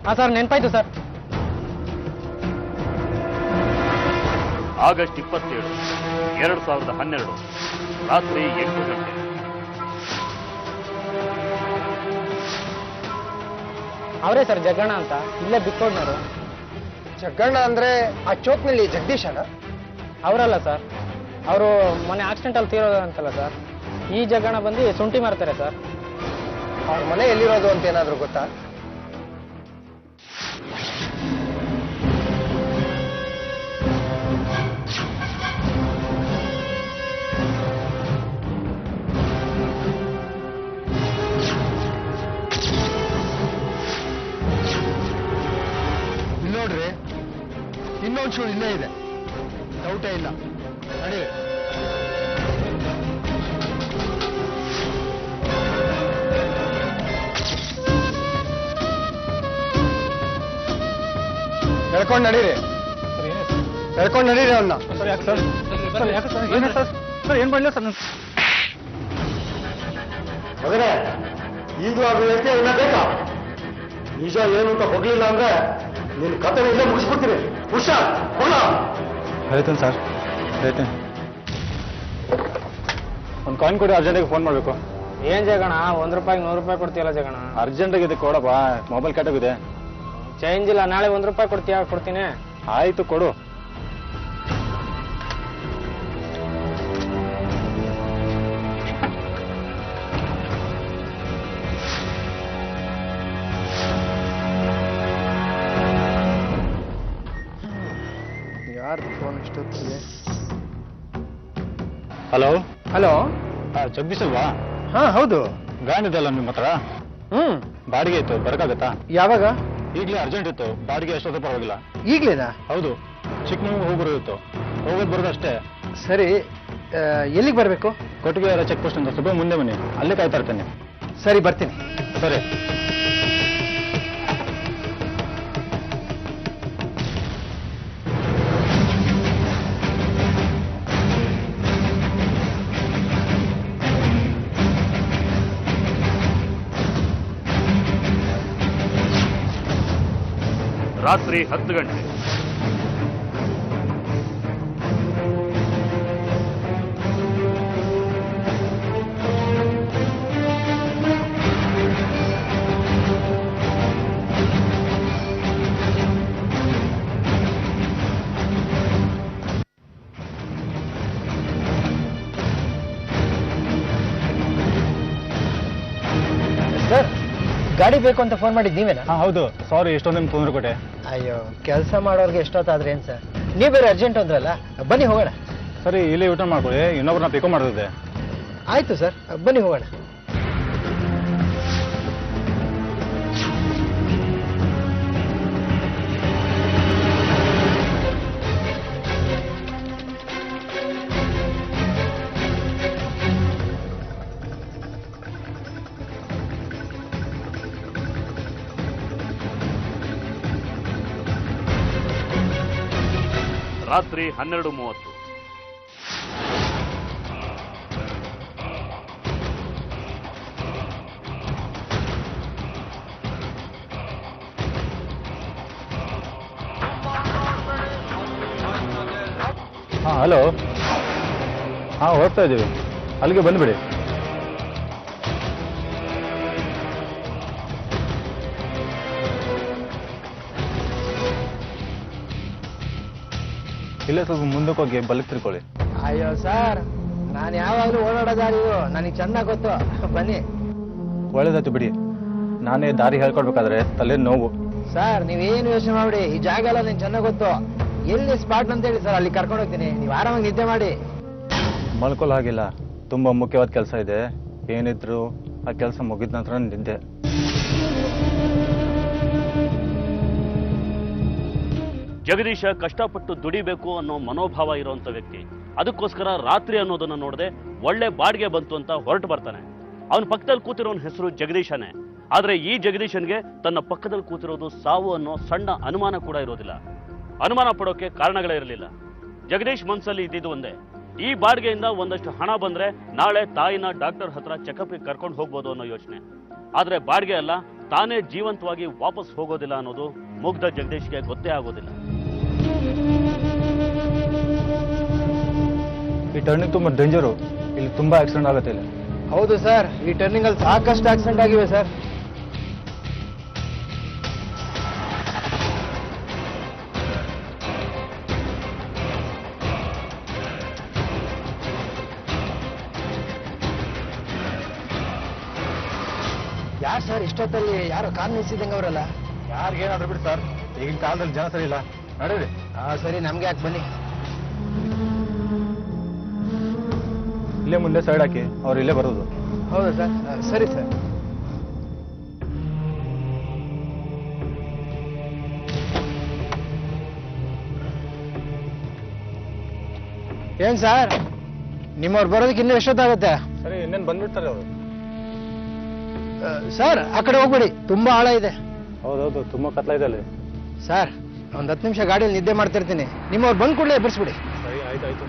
ಹಾಂ ಸರ್, ನೆನಪಾಯ್ತು ಸರ್. ಆಗಸ್ಟ್ 27, 2012 ರಾತ್ರಿ 8 ಗಂಟೆ. ಅವರೇ ಸರ್, ಜಗ್ಗಣ್ಣ ಅಂತ, ಇಲ್ಲೇ ಬಿಕ್ಕೋಡ್ನವರು. ಜಗ್ಗಣ್ಣ ಅಂದ್ರೆ ಆ ಚೌಕ್ನಲ್ಲಿ ಜಗದೀಶನ? ಅವರಲ್ಲ ಸರ್, ಅವರು ಮೊನ್ನೆ ಆಕ್ಸಿಡೆಂಟಲ್ಲಿ ತೀರೋದು ಅಂತಲ್ಲ ಸರ್. ಈ ಜಗ್ಗಣ್ಣ ಬಂದು ಶುಂಠಿ ಮಾರ್ತಾರೆ ಸರ್. ಅವ್ರ ಮನೆ ಎಲ್ಲಿರೋದು ಅಂತ ಏನಾದ್ರು ಗೊತ್ತಾ? ನೋಡ್ರಿ, ಇನ್ನೊಂದು ಶೂ ಇಲ್ಲೇ ಇದೆ, ಡೌಟೇ ಇಲ್ಲ. ನಡಿ. ಹೇಳ್ಕೊಂಡು ನಡೀರಿ, ಹೇಳ್ಕೊಂಡು ನಡೀರಿ ಅವನ್ನ. ಏನ್ ಮಾಡಲಿಲ್ಲ ಸರ್. ಮಗನೇ, ಈಗಲೂ ಅದು ವ್ಯಕ್ತಿ ಇನ್ನ ಬೇಕಾ? ನಿಜ ಏನು ಅಂತ ಹೋಗ್ಲಿಲ್ಲ ಅಂದ್ರೆ ನಿನ್ನ ಕತೆ ಇಲ್ಲೇ ಮುಗಿಸ್ಬಿಡ್ತೀನಿ. ಹುಷಾರ್, ಕೊಡ. ಹೇಳ್ತೀನಿ ಸರ್, ಹೇಳ್ತೀನಿ. ಒಂದು ಕಾಯಿನ್ ಕೊಡಿ, ಅರ್ಜೆಂಟಿಗೆ ಫೋನ್ ಮಾಡಬೇಕು. ಏನ್ ಜಗಣ, 1 ರೂಪಾಯಿಗೆ 100 ರೂಪಾಯಿ ಕೊಡ್ತೀಯಲ್ಲ ಜಗಣ? ಅರ್ಜೆಂಟಾಗಿ ಇದೆ, ಕೊಡಪ್ಪ. ಮೊಬೈಲ್ ಕೆಟ್ಟೋಗಿದೆ. ಚೇಂಜ್ ಇಲ್ಲ, ನಾಳೆ 1 ರೂಪಾಯಿ ಕೊಡ್ತೀಯಾ? ಕೊಡ್ತೀನಿ. ಆಯ್ತು, ಕೊಡು. ಯಾರು ಫೋನ್ ಇಷ್ಟೊತ್ತಿಗೆ? ಹಲೋ ಹಲೋ, ಜಗದೀಶ್ ಅಲ್ವಾ? ಹಾ ಹೌದು. ವ್ಯಾನ್ ಇದೆಯಲ್ಲ ನಿಮ್ಮ ಹತ್ರ? ಬಾಡಿಗೆ ಇತ್ತು, ಬರಕಾಗತ್ತಾ? ಯಾವಾಗ? ಈಗಲೇ ಅರ್ಜೆಂಟ್ ಇತ್ತು. ಬಾಡಿಗೆ ಎಷ್ಟೊತ್ತು ಪರವಾಗಿಲ್ಲ. ಈಗ್ಲೇನಾ? ಹೌದು, ಚಿಕ್ಕಮಗಳೂರು ಹೋಗಿರೋದಿತ್ತು. ಹೋಗೋದು ಬರೋದು ಅಷ್ಟೇ. ಸರಿ, ಎಲ್ಲಿಗೆ ಬರಬೇಕು? ಕೊಟ್ಟಿಗೆ ಚೆಕ್ ಪೋಸ್ಟ್ ಅಂತ ಸ್ವಲ್ಪ ಮುಂದೆ ಬನ್ನಿ, ಅಲ್ಲೇ ಕಾಯ್ತಾ ಇರ್ತೇನೆ. ಸರಿ, ಬರ್ತೀನಿ. ಸರಿ. ರಾತ್ರಿ 10 ಗಂಟೆ. ಸರ್, ಗಾಡಿ ಬೇಕು ಅಂತ ಫೋನ್ ಮಾಡಿದ್ದು ನೀವೇನಾ? ಹಾಂ ಹೌದು. ಸಾರಿ, ಎಷ್ಟೊಂದು ನಿಮ್ಗೆ ತೊಂದರೆ ಕೊಟ್ಟೆ. ಅಯ್ಯೋ, ಕೆಲಸ ಮಾಡೋರ್ಗೆ ಎಷ್ಟೊತ್ತಾದ್ರೆ ಏನ್ ಸರ್, ನೀವು ಬೇರೆ ಅರ್ಜೆಂಟ್ ಅಂದ್ರಲ್ಲ, ಬನ್ನಿ ಹೋಗೋಣ. ಸರಿ, ಇಲ್ಲೇ ಊಟ ಮಾಡ್ಕೊಳ್ಳಿ, ಇನ್ನೊಬ್ರನ್ನ ಪಿಕಪ್ ಮಾಡಿದೆ. ಆಯ್ತು ಸರ್, ಬನ್ನಿ ಹೋಗೋಣ. ರಾತ್ರಿ 12:30. ಹಾಂ ಹಲೋ, ಹಾಂ ಹೋಗ್ತಾ ಇದ್ದೀವಿ, ಅಲ್ಲಿಗೆ ಬಂದುಬಿಡಿ. ಇಲ್ಲೇ ಸ್ವಲ್ಪ ಮುಂದಕ್ಕೆ ಹೋಗಿ ಬಲಕ್ಕೆ ತಿರ್ಕೊಳ್ಳಿ. ಅಯ್ಯೋ ಸರ್, ನಾನು ಯಾವಾಗಲೂ ಓಡಾಡೋ ದಾರಿ ಇದು ನನಗೆ ಚೆನ್ನಾಗಿ ಗೊತ್ತು, ಬನ್ನಿ. ಒಳ್ಳೇದಾಯ್ತು ಬಿಡಿ, ನಾನೇ ದಾರಿ ಹೇಳ್ಕೊಡ್ಬೇಕಾದ್ರೆ ತಲೆ ನೋವು. ಸರ್ ನೀವೇನು ಯೋಚನೆ ಮಾಡಿ, ಈ ಜಾಗ ಎಲ್ಲ ನಿಮ್ಗೆ ಚೆನ್ನಾಗಿ ಗೊತ್ತು. ಎಲ್ಲಿ ಸ್ಪಾಟ್ ಅಂತ ಹೇಳಿ ಸರ್, ಅಲ್ಲಿ ಕರ್ಕೊಂಡು ಹೋಗ್ತೀನಿ, ನೀವು ಆರಾಮಾಗಿ ನಿದ್ದೆ ಮಾಡಿ. ಮಲ್ಕೊಳ್ಳೋ ಹಾಗಿಲ್ಲ, ತುಂಬ ಮುಖ್ಯವಾದ ಕೆಲಸ ಇದೆ. ಏನಿದ್ರು ಆ ಕೆಲಸ ಮುಗಿದ ನಂತರ ನಿದ್ದೆ. ಜಗದೀಶ ಕಷ್ಟಪಟ್ಟು ದುಡಿಬೇಕು ಅನ್ನೋ ಮನೋಭಾವ ಇರುವಂತ ವ್ಯಕ್ತಿ. ಅದಕ್ಕೋಸ್ಕರ ರಾತ್ರಿ ಅನ್ನೋದನ್ನ ನೋಡದೆ ಒಳ್ಳೆ ಬಾಡಿಗೆ ಬಂತು ಅಂತ ಹೊರಟು ಬರ್ತಾನೆ. ಅವನ ಪಕ್ಕದಲ್ಲಿ ಕೂತಿರೋನ್ ಹೆಸರು ಜಗದೀಶನೇ. ಆದ್ರೆ ಈ ಜಗದೀಶನ್ಗೆ ತನ್ನ ಪಕ್ಕದಲ್ಲಿ ಕೂತಿರೋದು ಸಾವು ಅನ್ನೋ ಸಣ್ಣ ಅನುಮಾನ ಕೂಡ ಇರೋದಿಲ್ಲ. ಅನುಮಾನ ಪಡೋಕೆ ಕಾರಣಗಳೇ ಇರಲಿಲ್ಲ. ಜಗದೀಶ್ ಮನ್ಸಲ್ಲಿ ಇದ್ದಿದ್ದು ಒಂದೇ, ಈ ಬಾಡಿಗೆಯಿಂದ ಒಂದಷ್ಟು ಹಣ ಬಂದ್ರೆ ನಾಳೆ ತಾಯಿನ ಡಾಕ್ಟರ್ ಹತ್ರ ಚೆಕಪ್ಗೆ ಕರ್ಕೊಂಡು ಹೋಗ್ಬೋದು ಅನ್ನೋ ಯೋಚನೆ. ಆದ್ರೆ ಬಾಡಿಗೆ ಅಲ್ಲ, ತಾನೇ ಜೀವಂತವಾಗಿ ವಾಪಸ್ ಹೋಗೋದಿಲ್ಲ ಅನ್ನೋದು ಮುಗ್ಧ ಜಗದೀಶ್ಗೆ ಗೊತ್ತೇ ಆಗೋದಿಲ್ಲ. ಈ ಟರ್ನಿಂಗ್ ತುಂಬ ಡೇಂಜರು, ಇಲ್ಲಿ ತುಂಬ ಆಕ್ಸಿಡೆಂಟ್ ಆಗುತ್ತೆ ಇಲ್ಲಿ. ಹೌದು ಸರ್, ಈ ಟರ್ನಿಂಗ್ ಅಲ್ಲಿ ಸಾಕಷ್ಟು ಆಕ್ಸಿಡೆಂಟ್ ಆಗಿವೆ ಸರ್. ಯಾರು ಸರ್ ಇಷ್ಟೊತ್ತಲ್ಲಿ ಯಾರೋ ಕಾರ್ ನಿಲ್ಸಿದಂಗೆ ಅವರಲ್ಲ? ಯಾರಿಗೇನಾದ್ರೂ ಬಿಡಿ ಸರ್, ಈಗಿನ ಕಾಲದಲ್ಲಿ ಜನ ಸರಿ ಇಲ್ಲ. ನಡೀರಿ. ಸರಿ, ನಮ್ಗೆ ಯಾಕೆ, ಬನ್ನಿ. ಇಲ್ಲೇ ಮುಂದೆ ಸೈಡ್ ಹಾಕಿ, ಅವ್ರು ಇಲ್ಲೇ ಬರೋದು. ಹೌದಾ ಸರ್? ಸರಿ ಸರ್. ಏನ್ ಸರ್, ನಿಮ್ಮವ್ರು ಬರೋದಕ್ಕೆ ಇನ್ನೂ ಎಷ್ಟೊತ್ತಾಗುತ್ತೆ? ಸರಿ, ಇನ್ನೇನು ಬಂದ್ಬಿಡ್ತಾರೆ ಅವರು. ಸರ್ ಆ ಕಡೆ ಹೋಗ್ಬೇಡಿ, ತುಂಬಾ ಆಳ ಇದೆ. ಹೌದೌದು, ತುಂಬ ಕತ್ಲ ಇದೆ ಅಲ್ಲಿ. ಸರ್ ಒಂದು 10 ನಿಮಿಷ ಗಾಡಿಯಲ್ಲಿ ನಿದ್ದೆ ಮಾಡ್ತಿರ್ತೀನಿ, ನಿಮ್ಮವ್ರು ಬಂದ್ ಕೂಡಲೇ ಎಬ್ಬರಿಸ್ಬಿಡಿ. ಸರಿ, ಆಯ್ತಾಯ್ತು.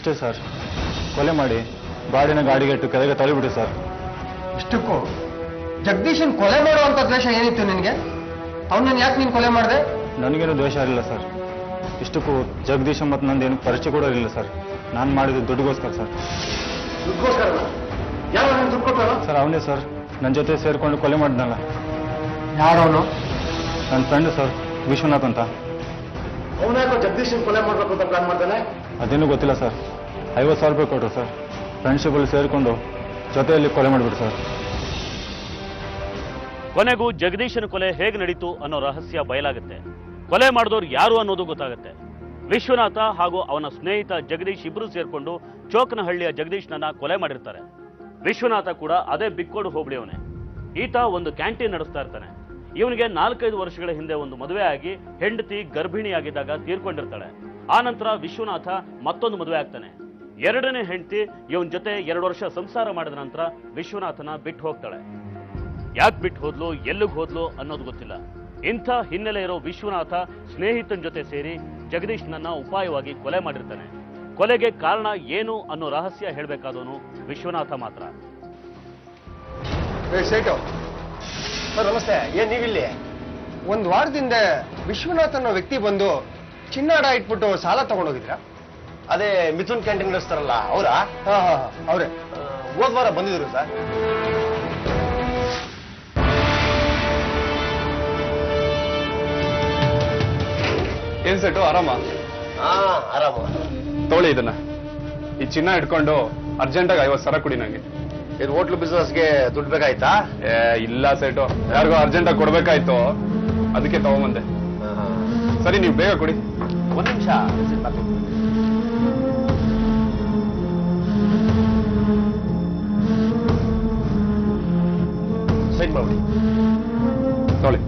ಇಷ್ಟೇ ಸರ್, ಕೊಲೆ ಮಾಡಿ ಬಾಡಿನ ಗಾಡಿಗೆ ಇಟ್ಟು ಕೆಳಗೆ ತಳ್ಳಿಬಿಡಿ ಸರ್. ಇಷ್ಟಕ್ಕೂ ಜಗದೀಶನ್ ಕೊಲೆ ಮಾಡುವಂತ ದ್ವೇಷ ಏನಿತ್ತು ನಿನಗೆ? ಅವನನ್ನ ಯಾಕೆ ನೀನು ಕೊಲೆ ಮಾಡಿದೆ? ನನಗೇನು ದ್ವೇಷ ಇರಲಿಲ್ಲ ಸರ್. ಇಷ್ಟಕ್ಕೂ ಜಗದೀಶ ಮತ್ತು ನಂದೇನು ಪರಿಚಯ ಕೂಡ ಇರಲಿಲ್ಲ ಸರ್. ನಾನು ಮಾಡಿದ್ದು ದುಡ್ಡುಗೋಸ್ಕರ ಸರ್. ದುಡ್ಡುಗೋಸ್ಕರ? ಯಾರು ನಿಮ್ಗೆ ದುಡ್ಡು ಕೊಟ್ಟರು? ಸರ್ ಅವನೇ ಸರ್, ನನ್ನ ಜೊತೆ ಸೇರಿಕೊಂಡು ಕೊಲೆ ಮಾಡಿದ್ನಲ್ಲ. ಯಾರವನು? ನನ್ನ ಫ್ರೆಂಡ್ ಸರ್, ವಿಶ್ವನಾಥ್ ಅಂತ. ಅವನ್ಯಾಕೋ ಜಗದೀಶನ್ ಕೊಲೆ ಮಾಡ್ಬೇಕು ಅಂತ ಪ್ಲಾನ್ ಮಾಡ್ತಾನೆ? ಅದೇನೂ ಗೊತ್ತಿಲ್ಲ ಸರ್. 50,000 ರೂಪಾಯಿ ಕೊಟ್ಟರು ಸರ್. ಫ್ರೆಂಡ್ಶಿಪ್ಪಲ್ಲಿ ಸೇರಿಕೊಂಡು ಜೊತೆಯಲ್ಲಿ ಕೊಲೆ ಮಾಡಿಬಿಟ್ಟು ಸರ್. ಕೊನೆಗೂ ಜಗದೀಶನ ಕೊಲೆ ಹೇಗೆ ನಡೀತು ಅನ್ನೋ ರಹಸ್ಯ ಬಯಲಾಗುತ್ತೆ. ಕೊಲೆ ಮಾಡಿದವರು ಯಾರು ಅನ್ನೋದು ಗೊತ್ತಾಗುತ್ತೆ. ವಿಶ್ವನಾಥ ಹಾಗೂ ಅವನ ಸ್ನೇಹಿತ ಜಗದೀಶ್ ಇಬ್ರು ಸೇರ್ಕೊಂಡು ಚೋಕನಹಳ್ಳಿಯ ಜಗದೀಶ್ನನ್ನ ಕೊಲೆ ಮಾಡಿರ್ತಾರೆ. ವಿಶ್ವನಾಥ ಕೂಡ ಅದೇ ಬಿಕ್ಕೋಡು ಹೋಬಳಿಯವನೇ. ಈತ ಒಂದು ಕ್ಯಾಂಟೀನ್ ನಡೆಸ್ತಾ ಇರ್ತಾನೆ. ಇವನಿಗೆ 4-5 ವರ್ಷಗಳ ಹಿಂದೆ ಒಂದು ಮದುವೆ ಆಗಿ ಹೆಂಡತಿ ಗರ್ಭಿಣಿಯಾಗಿದ್ದಾಗ ತೀರ್ಕೊಂಡಿರ್ತಾಳೆ. ಆ ನಂತರ ವಿಶ್ವನಾಥ ಮತ್ತೊಂದು ಮದುವೆ ಆಗ್ತಾನೆ. ಎರಡನೇ ಹೆಂಡತಿ ಇವನ್ ಜೊತೆ 2 ವರ್ಷ ಸಂಸಾರ ಮಾಡಿದ ನಂತರ ವಿಶ್ವನಾಥನ ಬಿಟ್ಟು ಹೋಗ್ತಾಳೆ. ಯಾಕೆ ಬಿಟ್ಟು ಹೋದ್ಲು, ಎಲ್ಲಿಗೆ ಹೋದ್ಲು ಅನ್ನೋದು ಗೊತ್ತಿಲ್ಲ. ಇಂಥ ಹಿನ್ನೆಲೆ ಇರೋ ವಿಶ್ವನಾಥ ಸ್ನೇಹಿತನ ಜೊತೆ ಸೇರಿ ಜಗದೀಶ್ನನ್ನ ಉಪಾಯವಾಗಿ ಕೊಲೆ ಮಾಡಿರ್ತಾನೆ. ಕೊಲೆಗೆ ಕಾರಣ ಏನು ಅನ್ನೋ ರಹಸ್ಯ ಹೇಳಬೇಕಾದವನು ವಿಶ್ವನಾಥ ಮಾತ್ರ. ಸೇಟು ಸರ್ ನಮಸ್ತೆ. ಏನ್ ನೀವಿಲ್ಲಿ? ಒಂದು ವಾರದಿಂದ ವಿಶ್ವನಾಥ್ ಅನ್ನೋ ವ್ಯಕ್ತಿ ಬಂದು ಚಿನ್ನಾಡ ಇಟ್ಬಿಟ್ಟು ಸಾಲ ತಗೊಂಡೋಗಿದ್ರಾ? ಅದೇ ಮಿಥುನ್ ಕ್ಯಾಂಟೀನ್ ನಡೆಸ್ತಾರಲ್ಲ ಅವರಾ? ಅವರೇ. ಹೋದ್ ವಾರ ಬಂದಿದ್ರು ಸರ್. ಏನ್ ಸೆಟು ಆರಾಮ? ಆರಾಮ. ತಗೊಳ್ಳಿ ಇದನ್ನ. ಈ ಚಿನ್ನ ಇಟ್ಕೊಂಡು ಅರ್ಜೆಂಟಾಗಿ 50,000 ಕೊಡಿ ನಂಗೆ. ಇದು ಹೋಟ್ಲು ಬಿಸ್ನೆಸ್ಗೆ ದುಡ್ಡು ಬೇಕಾಯ್ತಾ? ಇಲ್ಲ ಸೆಟು, ಯಾರಿಗೋ ಅರ್ಜೆಂಟಾಗಿ ಕೊಡ್ಬೇಕಾಯ್ತು, ಅದಕ್ಕೆ ತಗೊಂಬಂದೆ. ಸರಿ, ನೀವು ಬೇಗ ಕೊಡಿ. ಒಂದ್ ನಿಮಿಷ. ಸೈಡ್ ಮಾಡ್ಬಿಡಿ. ತಗೊಳ್ಳಿ.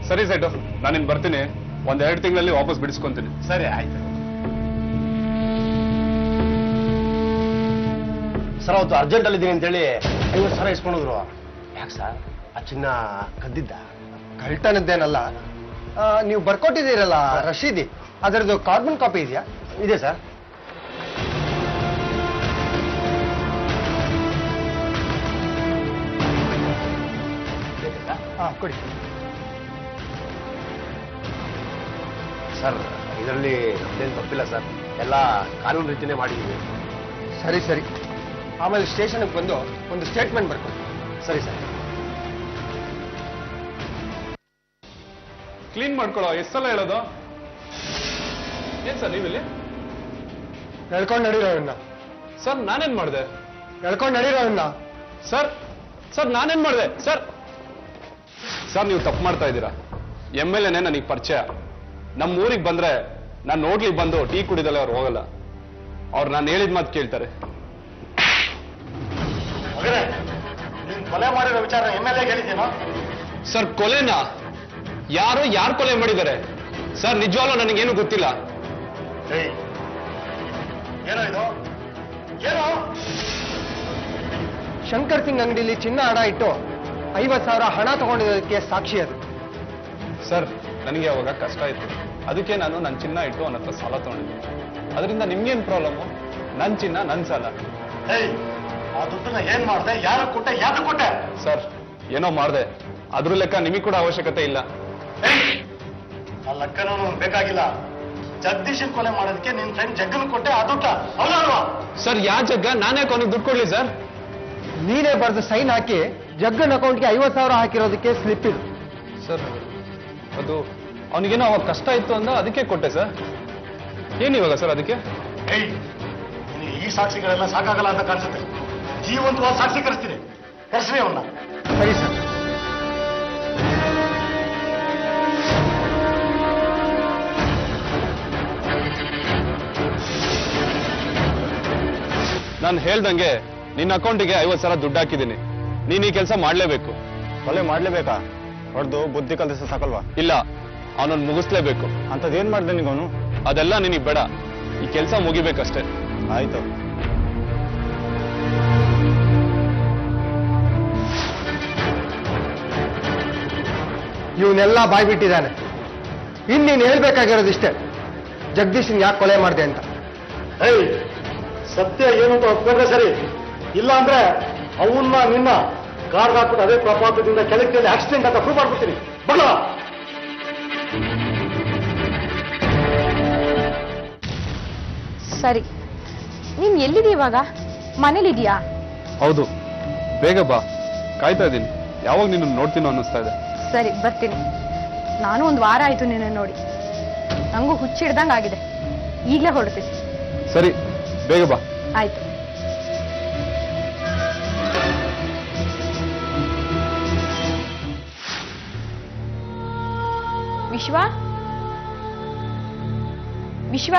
ಸರಿ ಸೆಟು, ನಾನಿನ್ ಬರ್ತೀನಿ. 1-2 ತಿಂಗಳಲ್ಲಿ ವಾಪಸ್ ಬಿಡಿಸ್ಕೊಂತೀನಿ. ಸರಿ ಆಯ್ತು ಸರ್. ಅವತ್ತು ಅರ್ಜೆಂಟ್ ಅಲ್ಲಿ ಇದ್ದೀನಿ ಅಂತೇಳಿ 50,000 ಇಸ್ಕೊಂಡ್ರು. ಯಾಕೆ ಸರ್? ಆ ಚಿನ್ನ ಕದ್ದಿದ್ದ? ಕಳ್ತನದ್ದೇನಲ್ಲ. ನೀವು ಬರ್ಕೊಟ್ಟಿದ್ದೀರಲ್ಲ ರಶೀದಿ, ಅದರದ್ದು ಕಾರ್ಬನ್ ಕಾಪಿ ಇದೆಯಾ? ಇದೆ ಸರ್. ಕೊಡಿ ಸರ್. ಇದರಲ್ಲಿ ನಮ್ದೇನು ತಪ್ಪಿಲ್ಲ ಸರ್, ಎಲ್ಲ ಕಾನೂನು ರೀತಿನೇ ಮಾಡಿದ್ದೀವಿ. ಸರಿ ಸರಿ. ಆಮೇಲೆ ಸ್ಟೇಷನ್ಗೆ ಬಂದು ಒಂದು ಸ್ಟೇಟ್ಮೆಂಟ್ ಬರ್ಕೊಡಿ. ಸರಿ ಸರ್. ಕ್ಲೀನ್ ಮಾಡ್ಕೊಳ್ಳೋ. ಎಷ್ಟು ಸಲ ಹೇಳೋದು? ಏನ್ ಸರ್ ನೀವಿಲ್ಲಿ? ಎಳ್ಕೊಂಡು ನಡೀರೋವನ್ನ. ಸರ್ ನಾನೇನ್ ಮಾಡಿದೆ? ಎಳ್ಕೊಂಡು ನಡೀರೋವನ್ನ. ಸರ್ ಸರ್ ನಾನೇನ್ ಮಾಡಿದೆ? ಸರ್ ಸರ್ ನೀವು ತಪ್ಪು ಮಾಡ್ತಾ ಇದ್ದೀರಾ. MLA ನನಗೆ ಪರಿಚಯ. ನಮ್ಮ ಊರಿಗೆ ಬಂದ್ರೆ ನಾನು ನೋಡ್ಲಿಕ್ಕೆ ಬಂದು ಟೀ ಕುಡಿದಲ್ಲ ಅವ್ರು ಹೋಗಲ್ಲ. ಅವ್ರು ನಾನು ಹೇಳಿದ ಮಾತು ಕೇಳ್ತಾರೆ. ಕೊಲೆ ಮಾಡಿರೋ ವಿಚಾರ MLA ಹೇಳಿದ್ದೇನೋ? ಸರ್ ಕೊಲೆನಾ? ಯಾರು ಕೊಲೆ ಮಾಡಿದ್ದಾರೆ ಸರ್? ನಿಜವಾಗ್ಲೂ ನನಗೇನು ಗೊತ್ತಿಲ್ಲ. ಏನೋ ಇದು? ಏನೋ? ಶಂಕರ್ ಸಿಂಗ್ ಅಂಗಡಿಲಿ ಚಿನ್ನ ಅಡ ಇಟ್ಟು 50,000 ಹಣ ತಗೊಂಡಿರೋದಕ್ಕೆ ಸಾಕ್ಷಿ ಅದು. ಸರ್ ನನಗೆ ಅವಾಗ ಕಷ್ಟ ಇತ್ತು, ಅದಕ್ಕೆ ನಾನು ನನ್ನ ಚಿನ್ನ ಇಟ್ಟು ಅವನ ಹತ್ರ ಸಾಲ ತಗೊಂಡಿದ್ದೆ. ಅದರಿಂದ ನಿಮ್ಗೇನು ಪ್ರಾಬ್ಲಮ್ಮು? ನನ್ನ ಚಿನ್ನ ನನ್ನ ಸಾಲ. ಆ ದುಡ್ಡನ್ನ ಏನ್ ಮಾಡ್ದೆ? ಯಾರು ಕೊಟ್ಟೆ? ಯಾರು ಕೊಟ್ಟೆ? ಸರ್ ಏನೋ ಮಾಡಿದೆ, ಅದ್ರ ಲೆಕ್ಕ ನಿಮಗೆ ಕೂಡ ಅವಶ್ಯಕತೆ ಇಲ್ಲ. ಆ ಲೆಕ್ಕನೂ ಬೇಕಾಗಿಲ್ಲ. ಜಗದೀಶನ್ ಕೊಲೆ ಮಾಡೋದಕ್ಕೆ ನಿನ್ ಫ್ರೆಂಡ್ ಜಗ್ಗನ್ ಕೊಟ್ಟೆ, ಆ ದುಡ್ಡ ಹೌದಲ್ವಾ? ಸರ್ ಯಾ ಜಗ್ಗ? ನಾನೇ ಅವನಿಗೆ ದುಡ್ಡು ಕೊಡ್ಲಿ ಸರ್? ನೀನೇ ಬರೆದು ಸೈನ್ ಹಾಕಿ ಜಗ್ಗನ್ ಅಕೌಂಟ್ಗೆ 50,000 ಹಾಕಿರೋದಕ್ಕೆ ಸ್ಲಿಪ್ ಇದು. ಸರ್ ಅದು ಅವನಿಗೇನೋ ಅವಾಗ ಕಷ್ಟ ಇತ್ತು ಅಂದ, ಅದಕ್ಕೆ ಕೊಟ್ಟೆ ಸರ್. ಏನಿವಾಗ ಸರ್ ಅದಕ್ಕೆ? ಈ ಸಾಕ್ಷಿಗಳೆಲ್ಲ ಸಾಕಾಗಲ್ಲ ಅಂತ ಕಾಣಿಸುತ್ತೆ. ಜೀವಂತವಾದ ಸಾಕ್ಷಿ ಕರೆಸ್ತೀನಿ. ಕರೆಸ್ರಿ ಅವನ್ನ. ಸರಿ ಸರ್. ನಾನು ಹೇಳ್ದಂಗೆ ನಿನ್ನ ಅಕೌಂಟಿಗೆ 50,000 ದುಡ್ಡು ಹಾಕಿದ್ದೀನಿ. ನೀನ್ ಈ ಕೆಲಸ ಮಾಡ್ಲೇಬೇಕು. ಕೊಲೆ ಮಾಡ್ಲೇಬೇಕಾ? ಹೊಡೆದು ಬುದ್ಧಿ ಕಲಿಸ ಸಾಕಲ್ವಾ? ಇಲ್ಲ, ಅವನನ್ನು ಮುಗಿಸ್ಲೇಬೇಕು. ಅಂಥದ್ದೇನು ಮಾಡಿದೆ ನಿಗವನು? ಅದೆಲ್ಲ ನಿನಗೆ ಬೇಡ, ಈ ಕೆಲಸ ಮುಗಿಬೇಕಷ್ಟೇ. ಆಯ್ತು. ಇವನ್ನೆಲ್ಲ ಬಾಯ್ಬಿಟ್ಟಿದ್ದಾನೆ. ಇನ್ನೀನು ಹೇಳ್ಬೇಕಾಗಿರೋದಿಷ್ಟೇ, ಜಗದೀಶನ್ ಯಾಕೆ ಕೊಲೆ ಮಾಡಿದೆ ಅಂತ. ಏಯ್, ಸತ್ಯ ಏನು ಅಂತ ಒಪ್ಕೊಂಡ್ರೆ ಸರಿ, ಇಲ್ಲ ಅಂದ್ರೆ ಅವನ್ನ ನಿನ್ನ ಕಾರ್ಡ್ ಹಾಕ್ಬಿಟ್ಟು ಅದೇ ಪ್ರಪಾತದಿಂದ ಕೆಳಕ್ಕೆ ಆಕ್ಸಿಡೆಂಟ್ ಅಂತ ಪ್ರೂವ್ ಮಾಡ್ಬಿಡ್ತೀನಿ. ಬಲ್ಲ ಸರಿ, ನೀನ್ ಎಲ್ಲಿದೀಯ ಇವಾಗ? ಮನೇಲಿದ್ಯಾ? ಹೌದು, ಬೇಗ ಬಾ, ಕಾಯ್ತಾ ಇದ್ದೀನಿ. ಯಾವಾಗ ನಿನ್ನ ನೋಡ್ತೀನೋ ಅನ್ನಿಸ್ತಾ ಇದೆ. ಸರಿ, ಬರ್ತೀನಿ. ನಾನು ಒಂದು ವಾರ ಆಯ್ತು ನಿನ್ನ ನೋಡಿ, ನಂಗೂ ಹುಚ್ಚಿಡ್ದಂಗ್ ಆಗಿದೆ. ಈಗಲೇ ಹೊರಡ್ತೀನಿ. ಸರಿ, ಬೇಗ ಬಾ. ಆಯ್ತು. ವಿಶ್ವ, ವಿಶ್ವ,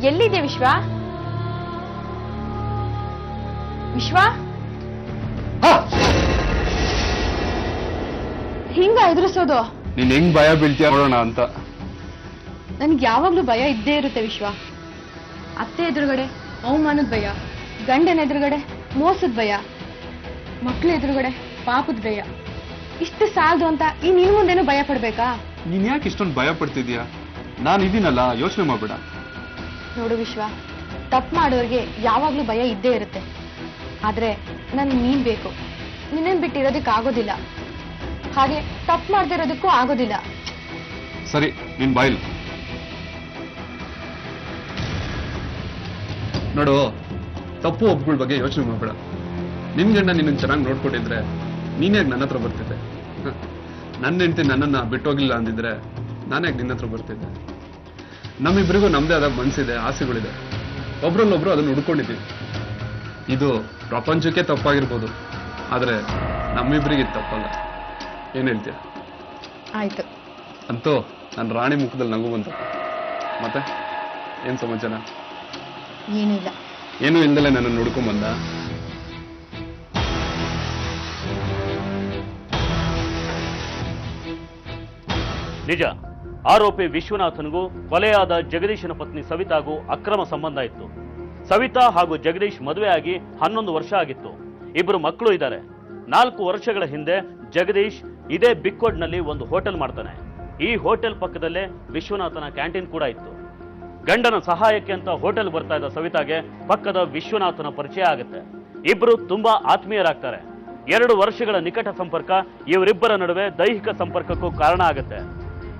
ಎಲ್ಲಿದೆ ವಿಶ್ವ? ವಿಶ್ವ, ಹಿಂಗ ಎದುರಿಸೋದು? ನೀನ್ ಹೆಂಗ್ ಭಯ ಬೀಳ್ತೀಯ ನೋಡೋಣ ಅಂತ. ನನ್ಗೆ ಯಾವಾಗ್ಲೂ ಭಯ ಇದ್ದೇ ಇರುತ್ತೆ ವಿಶ್ವ. ಅತ್ತೆ ಎದುರುಗಡೆ ಅವಮಾನದ ಭಯ, ಗಂಡನ ಎದುರುಗಡೆ ಮೋಸದ ಭಯ, ಮಕ್ಳ ಎದುರುಗಡೆ ಪಾಪದ ಭಯ. ಇಷ್ಟು ಸಾಲದು ಅಂತ ಈ ನಿನ್ ಮುಂದೇನು ಭಯ ಪಡ್ಬೇಕಾ? ನೀನ್ ಯಾಕೆ ಇಷ್ಟೊಂದು ಭಯ ಪಡ್ತಿದ್ಯಾ? ನಾನು ಇದೀನಲ್ಲ, ಯೋಚನೆ ಮಾಡ್ಬೇಡ. ನೋಡು ವಿಶ್ವ, ತಪ್ಪು ಮಾಡೋರಿಗೆ ಯಾವಾಗ್ಲೂ ಭಯ ಇದ್ದೇ ಇರುತ್ತೆ. ಆದ್ರೆ ನನ್ಗೆ ನೀನ್ ಬೇಕು. ನಿನ್ನನ್ ಬಿಟ್ಟಿರೋದಕ್ಕೆ ಆಗೋದಿಲ್ಲ, ಹಾಗೆ ತಪ್ಪು ಮಾಡದೇ ಇರೋದಕ್ಕೂ ಆಗೋದಿಲ್ಲ. ಸರಿ, ನಿನ್ ಬಾಯಿಲ್ ನೋಡು, ತಪ್ಪು ಒಬ್ಬಗಳ ಬಗ್ಗೆ ಯೋಚನೆ ಮಾಡ್ಬೇಡ. ನಿನ್ ಗಂಡ ನಿನ್ನ ಚೆನ್ನಾಗಿ ನೋಡ್ಕೊಟ್ಟಿದ್ರೆ ನೀನ್ಯಾಗ ನನ್ನ ಹತ್ರ ಬರ್ತಿದ್ದೆ? ನನ್ನ ಹೆಂಡತಿ ನನ್ನನ್ನ ಬಿಟ್ಟೋಗಿಲ್ಲ ಅಂದಿದ್ರೆ ನಾನ್ಯಾಗ ನಿನ್ನ ಹತ್ರ ಬರ್ತಿದ್ದೆ? ನಮ್ಮಿಬ್ಬರಿಗೂ ನಮ್ದೇ ಆದಾಗ ಮನ್ಸಿದೆ, ಆಸೆಗಳಿದೆ. ಒಬ್ರಲ್ಲೊಬ್ರು ಅದನ್ನ ಹುಡ್ಕೊಂಡಿದ್ದೀವಿ. ಇದು ಪ್ರಪಂಚಕ್ಕೆ ತಪ್ಪಾಗಿರ್ಬೋದು, ಆದ್ರೆ ನಮ್ಮಿಬ್ಬರಿಗೆ ಇದು ತಪ್ಪಲ್ಲ. ಏನ್ ಹೇಳ್ತೀಯ? ಆಯ್ತು. ಅಂತೂ ನನ್ನ ರಾಣಿ ಮುಖದಲ್ಲಿ ನಗು ಬಂತ. ಮತ್ತೆ ಏನ್ ಸಮಾಚಾರ? ಏನಿಲ್ಲ. ಏನೂ ಇಲ್ದಲೆ ನನ್ನ ನೋಡ್ಕೊಂಡ್ ಬಂದ? ನಿಜ, ಆರೋಪಿ ವಿಶ್ವನಾಥನ್ಗೂ ಕೊಲೆಯಾದ ಜಗದೀಶನ ಪತ್ನಿ ಸವಿತಾಗೂ ಅಕ್ರಮ ಸಂಬಂಧ ಇತ್ತು. ಸವಿತಾ ಹಾಗೂ ಜಗದೀಶ್ ಮದುವೆಯಾಗಿ 11 ವರ್ಷ ಆಗಿತ್ತು. ಇಬ್ಬರು ಮಕ್ಕಳು ಇದ್ದಾರೆ. 4 ವರ್ಷಗಳ ಹಿಂದೆ ಜಗದೀಶ್ ಇದೇ ಬಿಕ್ಕೋಡ್ನಲ್ಲಿ ಒಂದು ಹೋಟೆಲ್ ಮಾಡ್ತಾನೆ. ಈ ಹೋಟೆಲ್ ಪಕ್ಕದಲ್ಲೇ ವಿಶ್ವನಾಥನ ಕ್ಯಾಂಟೀನ್ ಕೂಡ ಇತ್ತು. ಗಂಡನ ಸಹಾಯಕ್ಕೆ ಅಂತ ಹೋಟೆಲ್ ಬರ್ತಾ ಇದ್ದ ಸವಿತಾಗೆ ಪಕ್ಕದ ವಿಶ್ವನಾಥನ ಪರಿಚಯ ಆಗುತ್ತೆ. ಇಬ್ರು ತುಂಬಾ ಆತ್ಮೀಯರಾಗ್ತಾರೆ. 2 ವರ್ಷಗಳ ನಿಕಟ ಸಂಪರ್ಕ ಇವರಿಬ್ಬರ ನಡುವೆ ದೈಹಿಕ ಸಂಪರ್ಕಕ್ಕೂ ಕಾರಣ ಆಗುತ್ತೆ.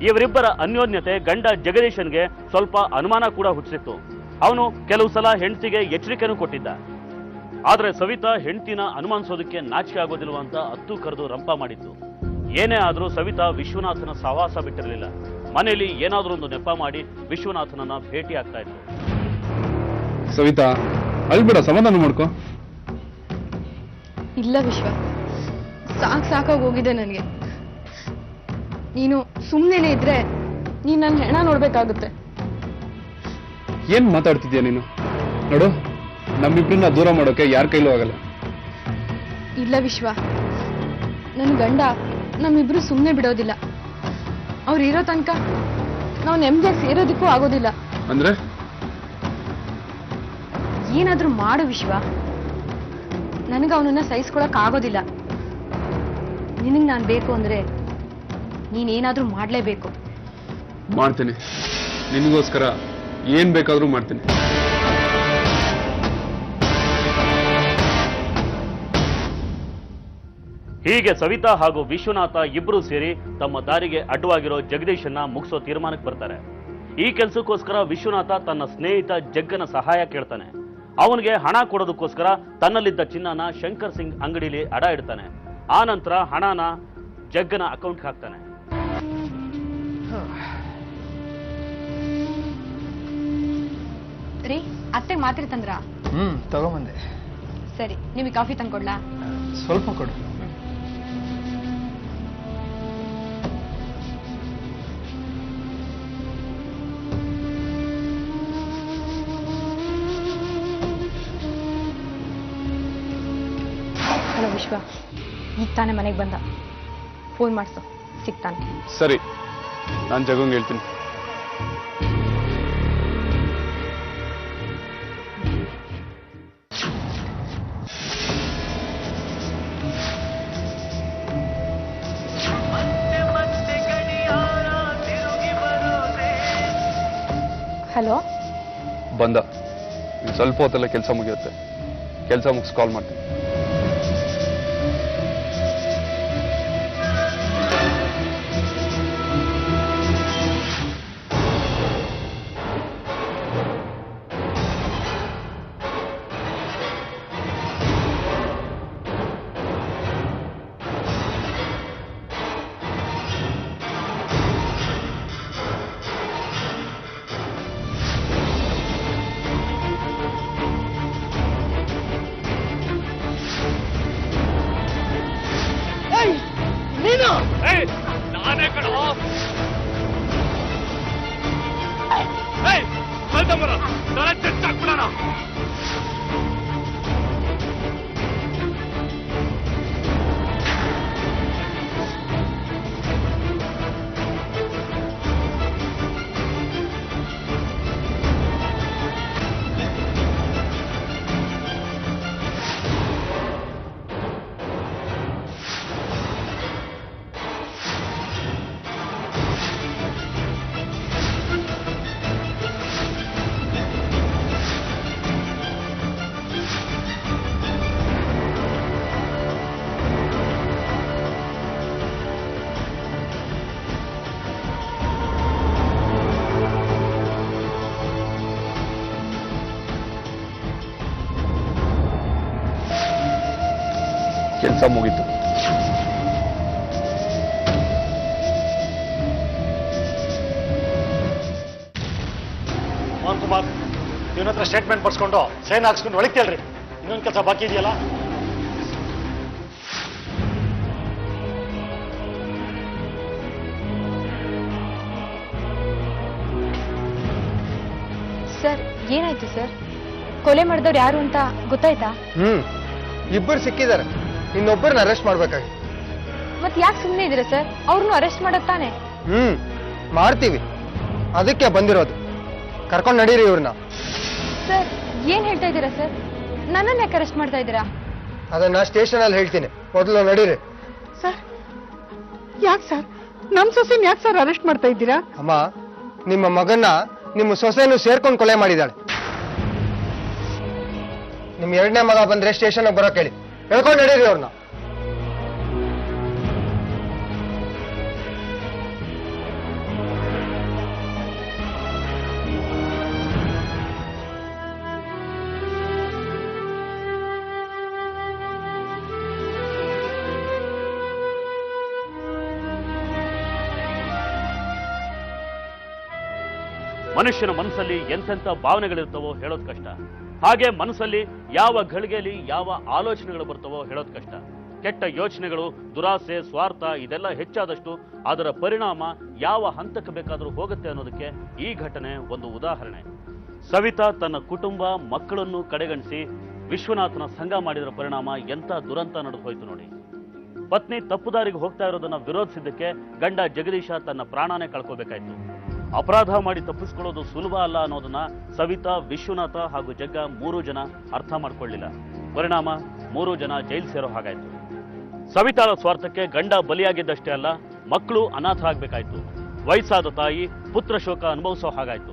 ಇವರಿಬ್ಬರ ಅನ್ಯೋನ್ಯತೆ ಗಂಡ ಜಗದೀಶನ್ಗೆ ಸ್ವಲ್ಪ ಅನುಮಾನ ಕೂಡ ಹುಟ್ಟಿಸಿತ್ತು. ಅವನು ಕೆಲವು ಸಲ ಹೆಂಡತಿಗೆ ಎಚ್ಚರಿಕೆನೂ ಕೊಟ್ಟಿದ್ದ. ಆದ್ರೆ ಸವಿತಾ ಹೆಂಡತಿನ ಅನುಮಾನಿಸೋದಕ್ಕೆ ನಾಚಿಕೆ ಆಗೋದಿಲ್ವ ಅಂತ ಹತ್ತು ಕರೆದು ರಂಪ ಮಾಡಿದ್ದು. ಏನೇ ಆದ್ರೂ ಸವಿತಾ ವಿಶ್ವನಾಥನ ಸಹವಾಸ ಬಿಟ್ಟಿರಲಿಲ್ಲ. ಮನೆಯಲ್ಲಿ ಏನಾದ್ರೂ ಒಂದು ನೆಪ ಮಾಡಿ ವಿಶ್ವನಾಥನನ್ನ ಭೇಟಿ ಆಗ್ತಾ ಇತ್ತು. ಸವಿತಾ, ಅಳ್ಬಿಡ, ಸಮಾಧಾನ ಮಾಡ್ಕೋ. ಇಲ್ಲ ವಿಶ್ವ, ಸಾಕಾಗಿ ಹೋಗಿದೆ ನನಗೆ. ನೀನು ಸುಮ್ಮನೆ ಇದ್ರೆ ನೀನ್ ನನ್ನ ಹೆಣ ನೋಡ್ಬೇಕಾಗುತ್ತೆ. ಏನ್ ಮಾತಾಡ್ತಿದ್ಯಾ ನೀನು? ನೋಡು, ನಮ್ಮಿಬ್ರನ್ನ ದೂರ ಮಾಡೋಕೆ ಯಾರ ಕೈಲೂ ಆಗಲ್ಲ. ಇಲ್ಲ ವಿಶ್ವ, ನನ್ನ ಗಂಡ ನಮ್ಮಿಬ್ರು ಸುಮ್ಮನೆ ಬಿಡೋದಿಲ್ಲ. ಅವ್ರು ಇರೋ ತನಕ ನಾವು ನೆಮ್ಮದಿಯಾಗಿ ಸೇರೋದಕ್ಕೂ ಆಗೋದಿಲ್ಲ. ಅಂದ್ರೆ ಏನಾದ್ರೂ ಮಾಡು ವಿಶ್ವ, ನನಗೆ ಅವನನ್ನ ಸಹಿಸ್ಕೊಳಕ್ ಆಗೋದಿಲ್ಲ. ನಿನಗ್ ನಾನು ಬೇಕು ಅಂದ್ರೆ ನೀನೇನಾದ್ರೂ ಮಾಡ್ಲೇಬೇಕು. ಮಾಡ್ತೀನಿ, ನಿನಗೋಸ್ಕರ ಏನ್ ಬೇಕಾದ್ರೂ ಮಾಡ್ತೀನಿ. ಹೀಗೆ ಸವಿತಾ ಹಾಗೂ ವಿಶ್ವನಾಥ ಇಬ್ರು ಸೇರಿ ತಮ್ಮ ದಾರಿಗೆ ಅಡ್ಡವಾಗಿರೋ ಜಗದೀಶನ್ನ ಮುಗಿಸೋ ತೀರ್ಮಾನಕ್ಕೆ ಬರ್ತಾರೆ. ಈ ಕೆಲಸಕ್ಕೋಸ್ಕರ ವಿಶ್ವನಾಥ ತನ್ನ ಸ್ನೇಹಿತ ಜಗ್ಗನ ಸಹಾಯ ಕೇಳ್ತಾನೆ. ಅವನಿಗೆ ಹಣ ಕೊಡೋದಕ್ಕೋಸ್ಕರ ತನ್ನಲ್ಲಿದ್ದ ಚಿನ್ನನ ಶಂಕರ್ ಸಿಂಗ್ ಅಂಗಡಿಲಿ ಅಡ ಇಡ್ತಾನೆ. ಆ ನಂತರ ಹಣನ ಜಗ್ಗನ ಅಕೌಂಟ್ಗೆ ಹಾಕ್ತಾನೆ. ರೀ, ಅತ್ತೆಗೆ ಮಾತ್ರೆ ತಂದ್ರ? ತಗೊಂಬಂದೆ. ಸರಿ, ನಿಮಗೆ ಕಾಫಿ ತಂದ್ಕೊಡ್ಲಾ? ಸ್ವಲ್ಪ ಕೊಡು. ಹಲೋ ವಿಶ್ವ, ಈಗ ತಾನೇ ಮನೆಗೆ ಬಂದ. ಫೋನ್ ಮಾಡಿಸು, ಸಿಗ್ತಾನೆ. ಸರಿ, ನಾನು ಜಗಂಗೆ ಹೇಳ್ತೀನಿ. ಹಲೋ. ಬಂದ. ಇನ್ನು ಸ್ವಲ್ಪ ಹೊತ್ತಲ್ಲೇ ಕೆಲಸ ಮುಗಿಯುತ್ತೆ. ಕೆಲಸ ಮುಗಿಸಿ ಕಾಲ್ ಮಾಡ್ತೀನಿ. ನಾನೇ ಕಣ ಚೆಚ್ಚಾಕ್ಬಿಡೋಣ. ಕೆಲಸ ಮುಗೀತು. ಮೋಹನ್ ಕುಮಾರ್, ಇವನ ಹತ್ರ ಸ್ಟೇಟ್ಮೆಂಟ್ ಬರ್ಸ್ಕೊಂಡು ಸೈನ್ ಹಾಕ್ಸ್ಕೊಂಡು ಒಳಗೆ ಕೇಳ್ರಿ. ಇನ್ನೊಂದು ಕೆಲಸ ಬಾಕಿ ಇದೆಯಲ್ಲ. ಸರ್, ಏನಾಯ್ತು ಸರ್? ಕೊಲೆ ಮಾಡಿದವ್ರು ಯಾರು ಅಂತ ಗೊತ್ತಾಯ್ತಾ? ಇಬ್ಬರು ಸಿಕ್ಕಿದ್ದಾರೆ. ಇನ್ನೊಬ್ಬರನ್ನ ಅರೆಸ್ಟ್ ಮಾಡ್ಬೇಕಾಗಿ. ಮತ್ ಯಾಕೆ ಸುಮ್ಮನೆ ಇದ್ದೀರಾ ಸರ್? ಅವ್ರನ್ನು ಅರೆಸ್ಟ್ ಮಾಡೋದ್ ತಾನೆ? ಮಾಡ್ತೀವಿ, ಅದಕ್ಕೆ ಬಂದಿರೋದು. ಕರ್ಕೊಂಡು ನಡೀರಿ ಇವ್ರನ್ನ. ಸರ್, ಏನ್ ಹೇಳ್ತಾ ಇದ್ದೀರಾ ಸರ್? ನನ್ನನ್ನ ಯಾಕೆ ಅರೆಸ್ಟ್ ಮಾಡ್ತಾ ಇದ್ದೀರಾ? ಅದನ್ನ ಸ್ಟೇಷನ್ ಅಲ್ಲಿ ಹೇಳ್ತೀನಿ, ಮೊದಲು ನಡೀರಿ. ಸರ್, ಯಾಕೆ ಸರ್ ನಮ್ ಸೊಸೆನ್ ಯಾಕೆ ಸರ್ ಅರೆಸ್ಟ್ ಮಾಡ್ತಾ ಇದ್ದೀರಾ? ಅಮ್ಮ, ನಿಮ್ಮ ಮಗನ್ನ ನಿಮ್ಮ ಸೊಸೆಯನ್ನು ಸೇರ್ಕೊಂಡು ಕೊಲೆ ಮಾಡಿದಾಳೆ. ನಿಮ್ ಎರಡನೇ ಮಗ ಬಂದ್ರೆ ಸ್ಟೇಷನ್ ಬರೋಕ್ ಹೇಳಿ. ಹೇಳ್ಕೊಂಡು ನಡೀರಿ ಅವ್ರನ್ನ. ಮನುಷ್ಯನ ಮನಸ್ಸಲ್ಲಿ ಎಂತೆಂಥ ಭಾವನೆಗಳಿರ್ತವೋ ಹೇಳೋದು ಕಷ್ಟ. ಹಾಗೆ ಮನಸ್ಸಲ್ಲಿ ಯಾವ ಘಳಿಗೆಯಲ್ಲಿ ಯಾವ ಆಲೋಚನೆಗಳು ಬರ್ತವೋ ಹೇಳೋದು ಕಷ್ಟ. ಕೆಟ್ಟ ಯೋಚನೆಗಳು, ದುರಾಸೆ, ಸ್ವಾರ್ಥ ಇದೆಲ್ಲ ಹೆಚ್ಚಾದಷ್ಟು ಅದರ ಪರಿಣಾಮ ಯಾವ ಹಂತಕ್ಕೆ ಬೇಕಾದರೂ ಹೋಗುತ್ತೆ ಅನ್ನೋದಕ್ಕೆ ಈ ಘಟನೆ ಒಂದು ಉದಾಹರಣೆ. ಸವಿತಾ ತನ್ನ ಕುಟುಂಬ, ಮಕ್ಕಳನ್ನು ಕಡೆಗಣಿಸಿ ವಿಶ್ವನಾಥನ ಸಂಘ ಮಾಡಿದರ ಪರಿಣಾಮ ಎಂಥ ದುರಂತ ನಡೆದು ಹೋಯ್ತು ನೋಡಿ. ಪತ್ನಿ ತಪ್ಪುದಾರಿಗೆ ಹೋಗ್ತಾ ಇರೋದನ್ನ ವಿರೋಧಿಸಿದ್ದಕ್ಕೆ ಗಂಡ ಜಗದೀಶ ತನ್ನ ಪ್ರಾಣನೇ ಕಳ್ಕೋಬೇಕಾಯ್ತು. ಅಪರಾಧ ಮಾಡಿ ತಪ್ಪಿಸ್ಕೊಳ್ಳೋದು ಸುಲಭ ಅಲ್ಲ ಅನ್ನೋದನ್ನ ಸವಿತಾ, ವಿಶ್ವನಾಥ ಹಾಗೂ ಜಗ್ಗ 3 ಜನ ಅರ್ಥ ಮಾಡ್ಕೊಳ್ಳಿಲ್ಲ. ಪರಿಣಾಮ 3 ಜನ ಜೈಲು ಸೇರೋ ಹಾಗಾಯ್ತು. ಸವಿತಾಳ ಸ್ವಾರ್ಥಕ್ಕೆ ಗಂಡ ಬಲಿಯಾಗಿದ್ದಷ್ಟೇ ಅಲ್ಲ, ಮಕ್ಕಳು ಅನಾಥ ಆಗ್ಬೇಕಾಯ್ತು. ವಯಸ್ಸಾದ ತಾಯಿ ಪುತ್ರ ಶೋಕ ಅನುಭವಿಸೋ ಹಾಗಾಯ್ತು.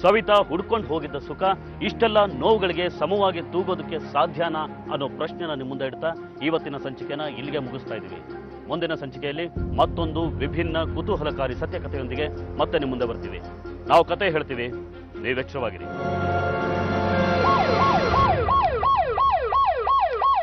ಸವಿತಾ ಹುಡ್ಕೊಂಡು ಹೋಗಿದ್ದ ಸುಖ ಇಷ್ಟೆಲ್ಲ ನೋವುಗಳಿಗೆ ಸಮವಾಗಿ ತೂಗೋದಕ್ಕೆ ಸಾಧ್ಯನಾ ಅನ್ನೋ ಪ್ರಶ್ನೆನ ನಿಮ್ಮ ಮುಂದೆ ಇಡ್ತಾ ಇವತ್ತಿನ ಸಂಚಿಕೆನ ಇಲ್ಲಿಗೆ ಮುಗಿಸ್ತಾ ಇದ್ದೀವಿ. ಮುಂದಿನ ಸಂಚಿಕೆಯಲ್ಲಿ ಮತ್ತೊಂದು ವಿಭಿನ್ನ ಕುತೂಹಲಕಾರಿ ಸತ್ಯಕಥೆಯೊಂದಿಗೆ ಮತ್ತೆ ನಿಮ್ಮ ಮುಂದೆ ಬರ್ತೀವಿ. ನಾವು ಕತೆ ಹೇಳ್ತೀವಿ, ನೀವು ಎಚ್ಚರವಾಗಿರಿ.